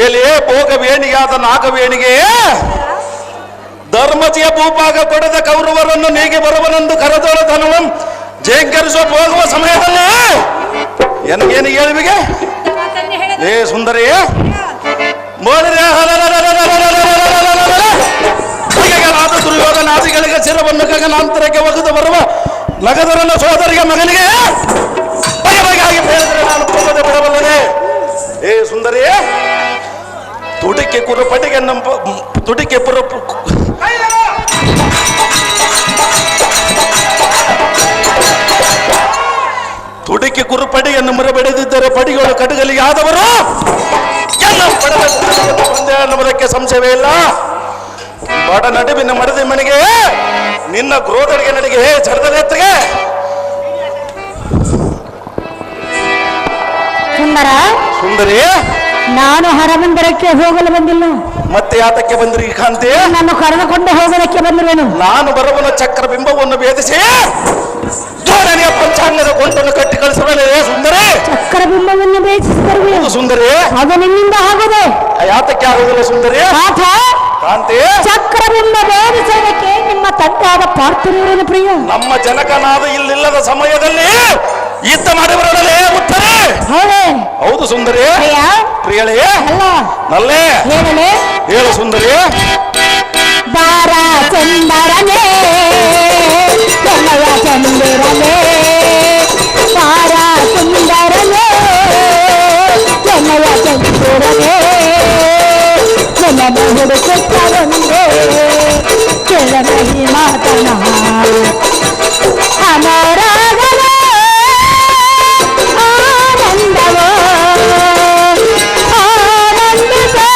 ಏಲೇ ಭೋಗವೇಣಿಯಾದ ನಾಗವೇಣಿಗೆ ಧರ್ಮಜಿಯ ಭೂಭಾಗ ಕೊಡದ ಕೌರವರನ್ನು ನೀಗಿ ಬರುವನೆಂದು ಕರೆದೋಳ ಧನವಂ ಜೇಂಕರಿಸುವ ಹೋಗುವ ಸಮಯದಲ್ಲಿ ನನಗೇನು ಹೇಳಿವಿಗೆ? ಏ ಸುಂದರಿ ಬಗೆಗಳಾದ ದುರ್ಯೋಧನಾದಿಗಳಿಗೆ ಶಿರವನ್ನು ಗಗನಾಂತರಕ್ಕೆ ಒಗೆದು ಬರುವ ನಗದರನ ಸೋದರಿಗೆ ಮಗನಿಗೆ ಬಗೆ ಬಗೆಯಾಗಿ ಹೇಳಿದರೆ ನಾನು ಹೋಗದೆ ಬಿಡಬಲ್ಲನೆ. ಏ ಸುಂದರಿ ತುಡಿಕೆ ಕುರುಪಟಿಗೆ ತುಡಿಕೆ ತುಡಿಕೆ ಕುರುಪಡಿಯನ್ನು ಮುರಬೆಡೆದಿದ್ದರೆ ಪಡಿಗಳು ಕಟಗಲಿಗೆ ಆದವರು ಅನ್ನುವುದಕ್ಕೆ ಸಂಶಯವೇ ಇಲ್ಲ. ಬಡ ನಡುವಿನ ಮಡದಿ ಮನೆಗೆ ನಿನ್ನ ಕ್ರೋಧರಿಗೆ ನಡಿಗೆ ಜಡದನೆತ್ತಿಗೆ. ಸುಂದರ ಸುಂದರಿ ನಾನು ಹರಮಂದಿರಕ್ಕೆ ಹೋಗಲು ಬಂದಿಲ್ಲ. ಮತ್ತೆ ಯಾತಕ್ಕೆ ಬಂದ್ರಿ ಕಾಂತಿ? ನಾನು ಕರೆದುಕೊಂಡು ಹೋಗೋದಕ್ಕೆ ಬಂದಿರುವೆನು. ನಾನು ಬರವನ ಚಕ್ರ ಬಿಂಬವನ್ನು ಭೇದಿಸಿ ಧೋರಣೆಯ ಪಂಚಾಂಗದ ಗೊಂಟನ್ನು ಕಟ್ಟಿ ಕಳಿಸುವನೇ ಸುಂದರಿ. ಚಕ್ರ ಬಿಂಬವನ್ನು ಬೇಯಿಸಿದರು ಸುಂದರಿ ಅದು ನಿನ್ನಿಂದ ಆಗುದೆ. ಯಾತಕ್ಕೆ ಆಗುದಿಲ್ಲ ಸುಂದರಿ? ಪಾಠ ಕಾಂತಿ ಚಕ್ರ ಬಿಂಬ ಬೇಯಿಸೋದಕ್ಕೆ ನಿಮ್ಮ ತಂಗಾದ ಪಾರ್ಥಿರುವುದನ್ನು ಪ್ರಿಯ. ನಮ್ಮ ಜನಕನಾದ ಇಲ್ಲಿಲ್ಲದ ಸಮಯದಲ್ಲಿ ಯುದ್ಧ ಮಾಡಿಬರಲೇ ಉತ್ತರೆ. ಹೌದೇ? ಹೌದು ಸುಂದರಿ. ಪ್ರಿಯ ಪ್ರಿಯಳೇ ಅಲ್ಲ ನಲ್ಲೇ ಹೇಳಲೇ ಹೇಳು ಸುಂದರಿ. ಬಾರ ಚಂದರನೇ ಕನಯ ಚಂದಿರನೇ ಬಾರ ಸುಂದರನೇ ಕನಯ ಚಂದಿರನೇ ನನ್ನ ಹುಡುಕುತ್ತ ಒಂದೇ ಕೆಳಗೈ ಮಾತನ ಅನರಾಗನ ಆನಂದವೋ ಆನಂದಿಸೋ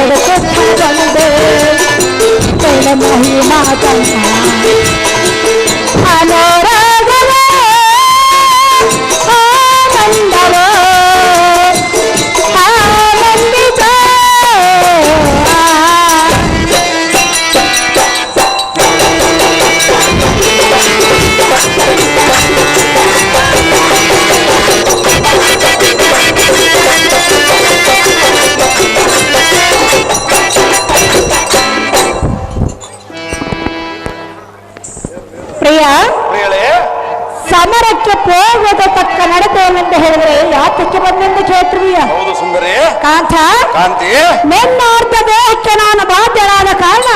ಬೇಡುತ್ತಂದೆ ಬೇಡ ಮಹಿಮಾ ತನ್ನ ಅನುರಾಗವೇ ಆನಂದವೋ ಆನಂದಿತ ಪ್ರಿಯ ಪ್ರಿಯಳೇ, ಸಮರಕ್ಕೆ ಹೋಗದ ತಕ್ಕ ನಡತೆಯನ್ನೆಂದು ಹೇಳಿದ್ರೆ ಯಾತಕ್ಕೆ ಬಂದೆಂದು ಕೇಳ್ತೀಯ ಹೌದು ಸುಂದರಿ. ಕಾಂತ ಕಾಂತಿ, ನಿನ್ನ ಅರ್ಥ ದೇಹಕ್ಕೆ ನಾನು ಬಾಧ್ಯರಾದ ಕಾರಣ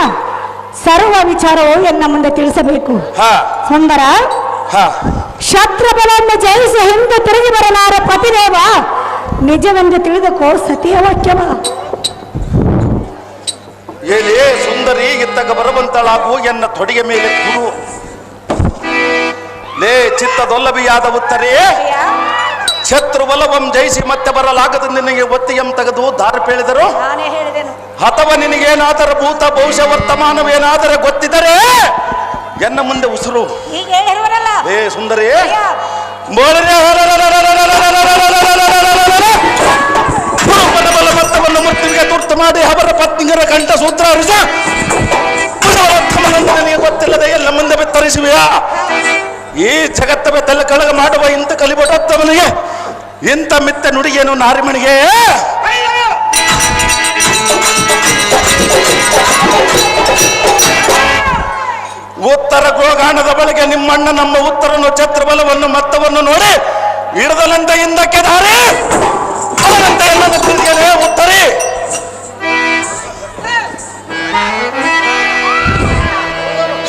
ಸರ್ವ ವಿಚಾರವು ಎನ್ನ ಮುಂದೆ ತಿಳಿಸಬೇಕು. ಹಾ ಸುಂದರ, ಹಾ ಶತ್ರು ಬಲವನ್ನು ಜಯಿಸಿ ಹಿಂದೆ ತಿರುಗಿ ಬರಲಾರ ಪತಿದೇವ ನಿಜವೆಂದು ತಿಳಿದುಕೋ ಸತಿಯ ವಾಕ್ಯವ. ಏನೇ ಸುಂದರಿ, ಇತ್ತಗ ಬರುವಂತಳಾಗು ಎನ್ನ ತೊಡೆಯ ಮೇಲೆ ಕುರು. ಲೇ ಚಿತ್ತದೊಲ್ಲಬಿಯಾದ ಉತ್ತರೇ, ಶತ್ರು ಬಲವಂ ಜಯಿಸಿ ಮತ್ತೆ ಬರಲಾಗದ ನಿನಗೆ ಒತ್ತಿಯಂ ತೆಗೆದು ದಾರಿ ಪೇಳಿದರು. ನಾನೇ ಹೇಳಿದೆನು. ಅಥವಾ ನಿನಗೇನಾದರೂ ಭೂತ ಭವಿಷ್ಯ ವರ್ತಮಾನವೇನಾದರೂ ಗೊತ್ತಿದ್ದರೆ ಎನ್ನ ಮುಂದೆ ಉಸಿರು. ಈಗ ಹೇಳಿರುವರಲ್ಲ. ಲೇ ಸುಂದರಿ, ಅಯ್ಯ, ಬಲ ಮತ್ತವನ್ನು ಮೃತ್ಯುವಿಗೆ ತುರ್ತು ಮಾಡಿ ಅವರ ಪತ್ನಿಗರ ಕಂಠ ಸೂತ್ರ ಹರಿಸ ನನಗೆ ಗೊತ್ತಿಲ್ಲದೆ ಎಲ್ಲ ಮುಂದೆ ಬಿತ್ತರಿಸುವೆಯಾ? ಈ ಜಗತ್ತವೇ ತಲೆ ಕಳಗ ಮಾಡುವ ಇಂಥ ಕಲಿಬಡತ್ತವನಿಗೆ ಇಂಥ ಮಿತ್ತ ನುಡಿಗೇನು ನಾರಿಮಣಿಗೆ? ಉತ್ತರ ಗೋಗಾಣದ ಬಳಿಗೆ ನಿಮ್ಮಣ್ಣ ನಮ್ಮ ಉತ್ತರನು ಛತ್ರಬಲವನ್ನು ಮತ್ತವನ್ನು ನೋಡಿ ಹಿಡಿದಲಂತ ಹಿಂದಕ್ಕೆ ದಾರಿ ಅವರಂತ ಎಲ್ಲದ ತಿರುಗಲೇ ಉತ್ತರಿ.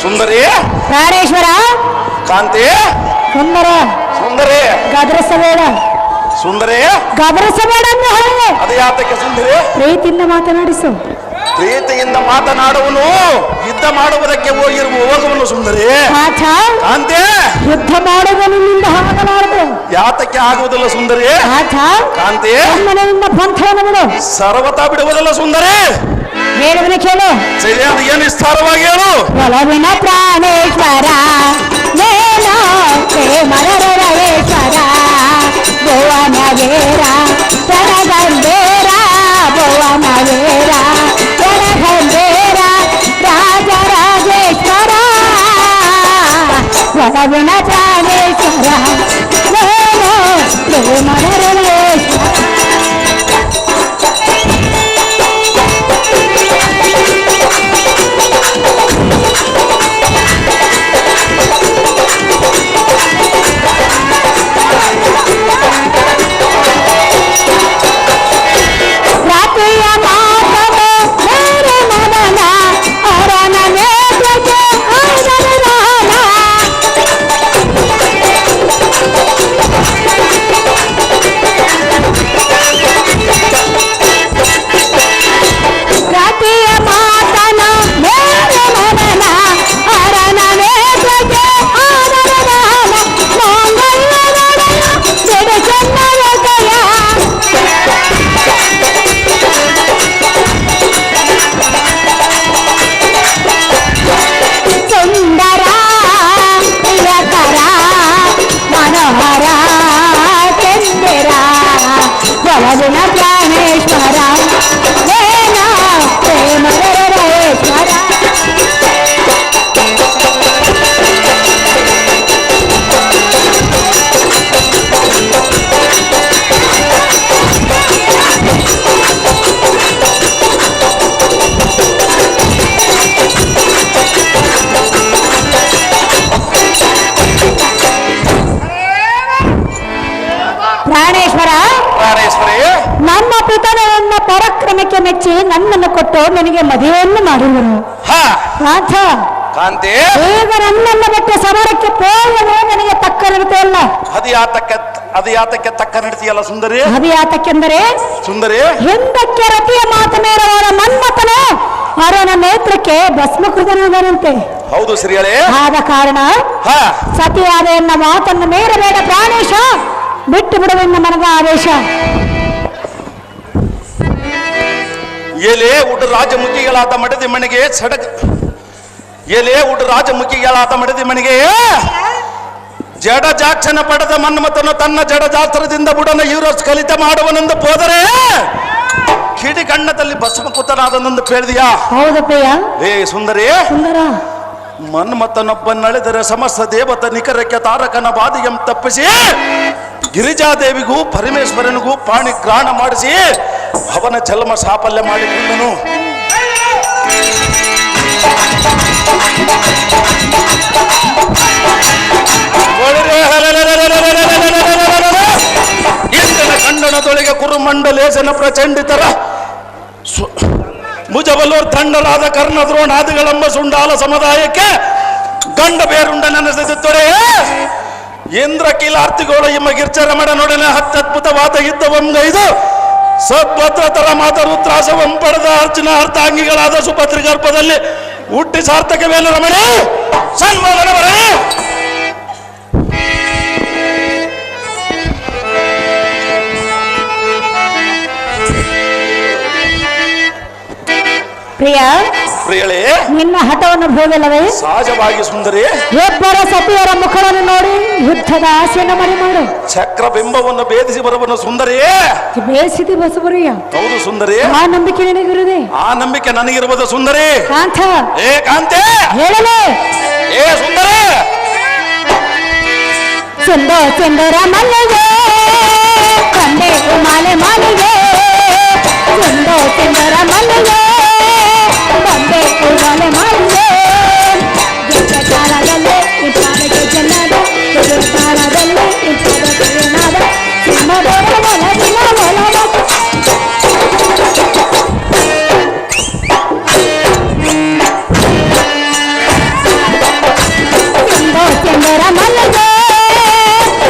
ಸುಂದರಿ, ಪ್ರಾಣೇಶ್ವರ, ಕಾಂತಿ, ಸುಂದರ, ಸುಂದರಿ, ಗದರಿಸಬೇಡ, ಸುಂದರಿ, ಗದರಿಸಬೇಡ ಅಂತ ಹೇಳಿ ಅದೇ ಯಾತಕ್ಕೆ ಸುಂದರಿ? ಪ್ರೀತಿಯಿಂದ ಮಾತನಾಡಿಸು. ಪ್ರೀತಿಯಿಂದ ಮಾತನಾಡುವನು ಯುದ್ಧ ಮಾಡುವುದಕ್ಕೆ ಹೋಗುವನು ಸುಂದರಿ. ಪಾಠ ಕಾಂತಿ, ಯುದ್ಧ ಮಾಡುವ ನಿನ್ನಿಂದ ಆಗಲಾರದು. ಯಾತಕ್ಕೆ ಆಗುವುದಿಲ್ಲ ಸುಂದರಿ? ಪಾಠ ಕಾಂತಿ, ನಿನ್ನ ಪಂಥವನ್ನು ಬಿಡು. ಸರ್ವತಾ ಬಿಡುವುದಿಲ್ಲ ಸುಂದರಿ. ಹೇಳುವನ ಕೇಳು. ಸರಿಯಾದ ಏನು ವಿಸ್ತಾರವಾಗಿ ಹೇಳು. ಒಲವಿನ ಪ್ರಾಣೇಶ್ವರ ನೇನೋ ಮರರೇಶ್ವರ ಭುವನವೇರ ರಣಗಂಧೇರ ಭುವನವೇರ ರಣಗಂಧೇರ ರಾಜರಾಜೇಶ್ವರ ಒಲವಿನ ಪ್ರಾಣೇಶ್ವರ ನೇನೋ ಮರರೇಶ್ವರ. ನಮ್ಮ ಪಿತನನ್ನ ಪರಾಕ್ರಮಕ್ಕೆ ಮೆಚ್ಚಿ ನನ್ನನ್ನು ಕೊಟ್ಟು ನನಗೆ ಮದುವೆಯನ್ನು ಮಾಡಿರುವರು. ನಾಥ, ಕಾಂತಿ, ಈಗ ನನ್ನನ್ನು ಬಿಟ್ಟು ಸಮರಕ್ಕೆ ಹೋಗಲು ನನಗೆ ತಕ್ಕ ನಡತೆ ಅಲ್ಲ. ಅದು ಯಾತಕ್ಕೆ ತಕ್ಕ ನಡತೆಯಲ್ಲ ಸುಂದರಿ? ಅದು ಯಾತಕ್ಕೆಂದರೆ ಸುಂದರಿ, ಹಿಂದಕ್ಕೆ ರತಿಯ ಮಾತು ಮೇರವರ ಮನ್ಮಥನು ಅವನ ನೇತ್ರಕ್ಕೆ ಭಸ್ಮಕೃತನಾದನಂತೆ. ಹೌದು ಶ್ರೀಗಳೇ. ಆದ ಕಾರಣ ಸತಿಯಾದ ಎನ್ನ ಮಾತನ್ನು ಮೇರಬೇಡ ಪ್ರಾಣೇಶ, ಬಿಟ್ಟು ಬಿಡುವೆನ್ನ ಮನದ ಆದೇಶ. ಎಲೆ ಉಡು ರಾಜಮುಖಿಗಳಾದ ಮಡದಿ ಮನೆಗೆ ಸಡಗ ಎಲೆ ಉಡು ರಾಜಮುಖಿಗಳಾದ ಮಡದಿ ಮನೆಗೆ ಜಡ ಜಾಕ್ಷನ ಪಡೆದ ಮನ್ಮಥನು ತನ್ನ ಜಡ ಜಾಸ್ತ್ರದಿಂದ ಬುಡನ ಯೂರೋಸ್ ಕಲಿತ ಮಾಡುವನೆಂದು ಹೋದರೆ ಕಿಡಿ ಕಣ್ಣದಲ್ಲಿ ಭಸ್ಮಕುತನಾದನೆಂದು ಕೇಳಿದೆಯಾ? ಹೌದಪ್ಪಯ್ಯ. ಏ ಸುಂದರಿ, ಸುಂದರ ಮನ್ಮಥನೊಬ್ಬನಳೆದರೆ ಸಮಸ್ತ ದೇವತ ನಿಖರಕ್ಕೆ ತಾರಕನ ಬಾದಿಯಂ ತಪ್ಪಿಸಿ ಗಿರಿಜಾದೇವಿಗೂ ಪರಮೇಶ್ವರನಿಗೂ ಪಾಣಿಗ್ರಹಣ ಮಾಡಿಸಿ ಅವನ ಜನ್ಮ ಸಾಫಲ್ಯ ಮಾಡಿಕೊಂಡನು. ಇಂದನ ಖಂಡನದೊಳಗೆ ಕುರುಮಂಡಲೇಶನ ಪ್ರಚಂಡಿತರ ಮುಜಬಲ್ಲೂರ್ ತಂಡರಾದ ಕರ್ಣದ್ರೋಣಾದಿಗಳೆಂಬ ಸುಂಡಾಲ ಸಮುದಾಯಕ್ಕೆ ಗಂಡ ಬೇರುಂಡ ನೆನೆಸಿದುತ್ತರೆ ಇಂದ್ರ ಕೀಲಾರ್ತಿಗೋಳ ಇಮ್ಮ ಗಿರ್ಚರಮಣನೊಡನೆ ಅತ್ಯದ್ಭುತವಾದ ಯುದ್ಧವಂಗೈದು ಸದ್ಭದ್ರತರ ಮಾತ ರುದ್ರಾಸವಂ ಪಡೆದ ಅರ್ಜುನ ಅರ್ಥಾಂಗಿಗಳಾದ ಸುಭದ್ರಿ ಗರ್ಭದಲ್ಲಿ ಹುಟ್ಟಿ ಸಾರ್ಥಕವೇನು ರಮಣಿ ಸನ್ಮಾನ ಬರಲಿ. ಪ್ರಿಯ, ಪ್ರಿಯಳೇ, ನಿನ್ನ ಹಠವನ್ನು ಭೋಗಲ್ಲವೇ? ಸಹಜವಾಗಿ ಸುಂದರಿ. ಇಬ್ಬರ ಸತಿಯರ ಮುಖವನ್ನು ನೋಡಿ ಯುದ್ಧದ ಆಸೆಯನ್ನು ಮರೆ ಮಾಡು. ಚಕ್ರ ಬಿಂಬವನ್ನು ಭೇದಿಸಿ ಬರುವನು ಸುಂದರಿಯೇ. ಬೇಸಿದಿ ಬಸವರಿಯ. ಹೌದು ಸುಂದರಿ, ಆ ನಂಬಿಕೆ ನಿನಗಿರುವುದೇ? ಆ ನಂಬಿಕೆ ನನಗಿರುವುದು ಸುಂದರಿ. ಕಾಂತ, ಏ ಕಾಂತೆ, ಹೇಳಲೇ. ಏ ಸುಂದರಿ, ಸುಂದರ ಸುಂದರ ಮಲ್ಲಿಗೆ ಕಂಡೆ ಮಾಲೆ ಮಾಲಿಗೆ, ಸುಂದರ ಸುಂದರ ಮಲ್ಲಿಗೆ ಬಂದೆ ಮಾಲೆ ಮಾಲಿಗೆ, ಕಾಲದಲ್ಲಿ ಇಪ್ಪಾದಕ್ಕೆ ಜನದ ಕಾಲದಲ್ಲಿ ಇಪ್ಪಾದಕ್ಕೆ ಜನದ ಸಿಂಹದೊರ ಒಲವಿನ ಒಲವ ಸುಂದರ ಸುಂದರ ಮಲ್ಲಿಗೆ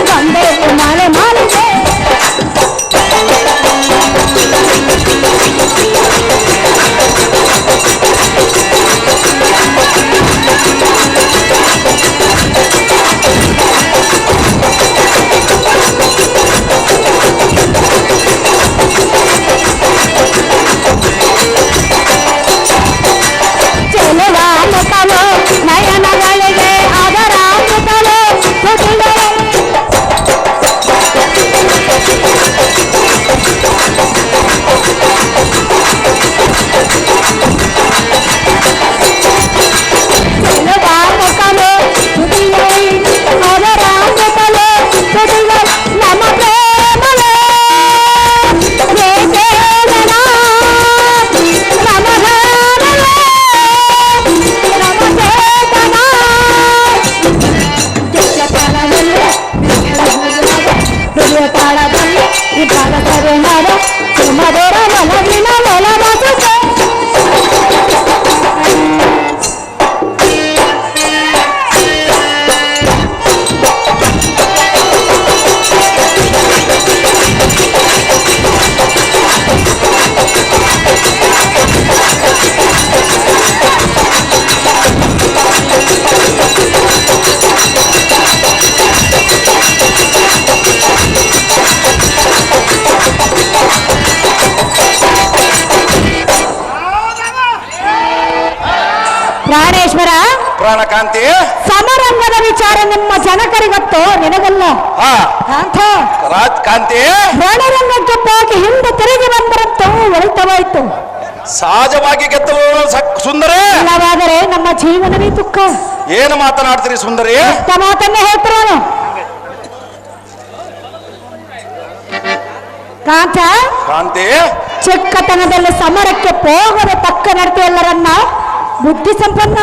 ಬಂದೆ ಮಾಲೆ ಮಾಲಿಗೆ. ಚೆಲುವಾಗುತ್ತಲೋ ನಯನಗಳಿಗೆ ಅದರಾಗುತ್ತಲೋ ತುಟಿಗಳು ಚೆಲುವಾಗುತ್ತಲೋ ತುಟಿಗಳು ಅದರಾಗುತ್ತಲೋ ತುಟಿಗಳು ನಮ್ಮ ಪ್ರೇಮವೇ ಏಕೇವಲ ನಮ್ಮ ಗಾನವೇ ನಮ್ಮ ಚೇತನ ತಾಳದಲ್ಲಿ ಹೃದಯ ತಾಳದಲ್ಲಿ ಇಬ್ಬರ ಕರುಣದ ಸುಮಧುರ ಒಲವಿನ ಒಲವಸುತ್ತೆ. ಪ್ರಾಣೇಶ್ವರ, ಪ್ರಾಣಕಾಂತಿ, ಸಮರಂಗದ ವಿಚಾರ ನಿಮ್ಮ ಜನಕರಿಗತ್ತೋ ನಿನಗಲ್ಲ. ಹಾ ಕಾಂತ, ಕಾಂತಿ, ರಣರಂಗಕ್ಕೆ ಹೋಗಿ ಹಿಂದೆ ತಿರುಗಿ ಬಂದರಂತೂ ಒಳಿತವಾಯ್ತು. ಸಹಜವಾಗಿ ಗೆದ್ದಲು ಸುಂದರಿ. ಇಲ್ಲವಾದರೆ ನಮ್ಮ ಜೀವನವೇ ದುಃಖ. ಏನು ಮಾತನಾಡ್ತೀರಿ ಸುಂದರಿ? ಎಂತ ಮಾತನ್ನೇ ಹೇಳ್ತಾನು ಕಾಂತ. ಕಾಂತಿ, ಚಿಕ್ಕತನದಲ್ಲಿ ಸಮರಕ್ಕೆ ಹೋಗದ ತಕ್ಕ ನಡತೆಯಲ್ಲರನ್ನ ಬುದ್ಧಿ ಸಂಪನ್ನ.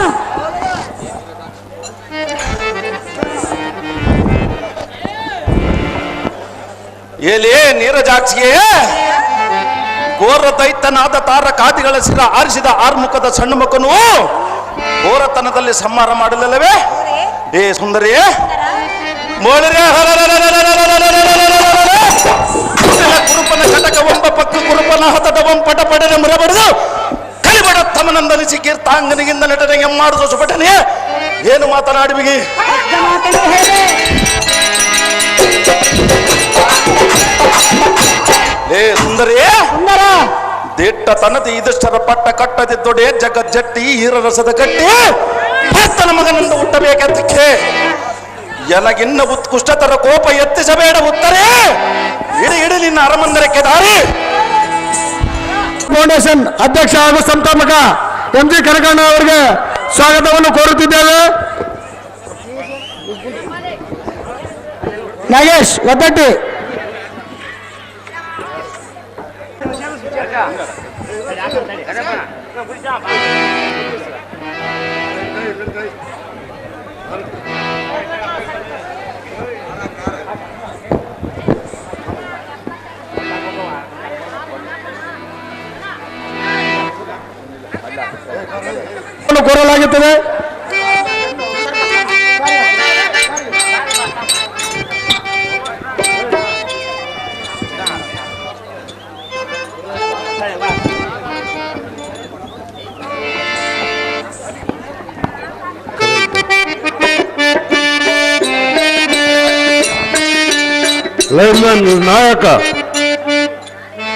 ಎಲೆ ನೀರಜಾಕ್ಷಿಯೇ, ಘೋರ ದೈತ್ಯನಾದ ತಾರ ಕಾದಿಗಳ ಶಿರ ಆರಿಸಿದ ಆರ್ಮುಖದ ಸಣ್ಣ ಮಕ್ಕನು ಘೋರತನದಲ್ಲಿ ಸಂಹಾರ ಮಾಡಲಿಲ್ಲವೇ? ಏ ಸುಂದರಿ, ಕುರುಪನ ಕಟಕ ಒಂಬ ಪಕ್ಕ ಕುರುಪನ ಹತದ ಒಂಪಟ ಪಡೆದ ಮುರ ಬಡಿದು ಕಲಿಬಡ ತಮನಂದಲಿಸಿ ಕೀರ್ತಾಂಗನಿಗಿಂದ ನಟನೆಗೆ ಮಾಡುವ ಸುಪಟನೆ. ಏನು ಮಾತನಾಡುವಿಗೆ? ಏ ಸುಂದರಿ, ಸುಂದರ ದಿಟ್ಟತನದ ಇದಿಷ್ಟರ ಪಟ್ಟ ಕಟ್ಟದಿದ್ದೊಡೆ ಜಗಜ್ಜಟ್ಟಿ ಈರರಸದ ಕಟ್ಟಿ ಭರ್ತನ ಮಗನಂದು ಹುಟ್ಟಬೇಕೆಂದಕ್ಕೆ ಎನಗಿನ್ನ ಉತ್ಕೃಷ್ಟತರ ಕೋಪ ಎತ್ತಿಸಬೇಡ ಉತ್ತರೇ ಇಡಿ ಇಡಿ ನಿನ್ನ ಅರಮಂದಿರಕ್ಕೆ ದಾರಿ. ಫೌಂಡೇಶನ್ ಅಧ್ಯಕ್ಷ ಹಾಗೂ ಸಂಸ್ಥಾಪಕ MG ಕನಕಣ್ಣ ಅವರಿಗೆ ಸ್ವಾಗತವನ್ನು ಕೋರುತ್ತಿದ್ದೇವೆ. ನಾಗೇಶ್ ಒದ್ದಟ್ಟಿ. ಕೋರಲಾಗುತ್ತದೆ. ಲೈನ್ಮನ್ ನಾಯಕ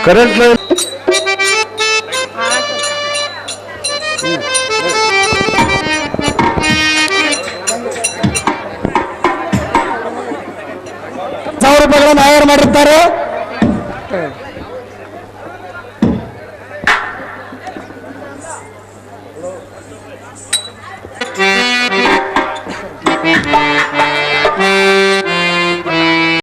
ಕರೆಂಟ್ ಲೈನ್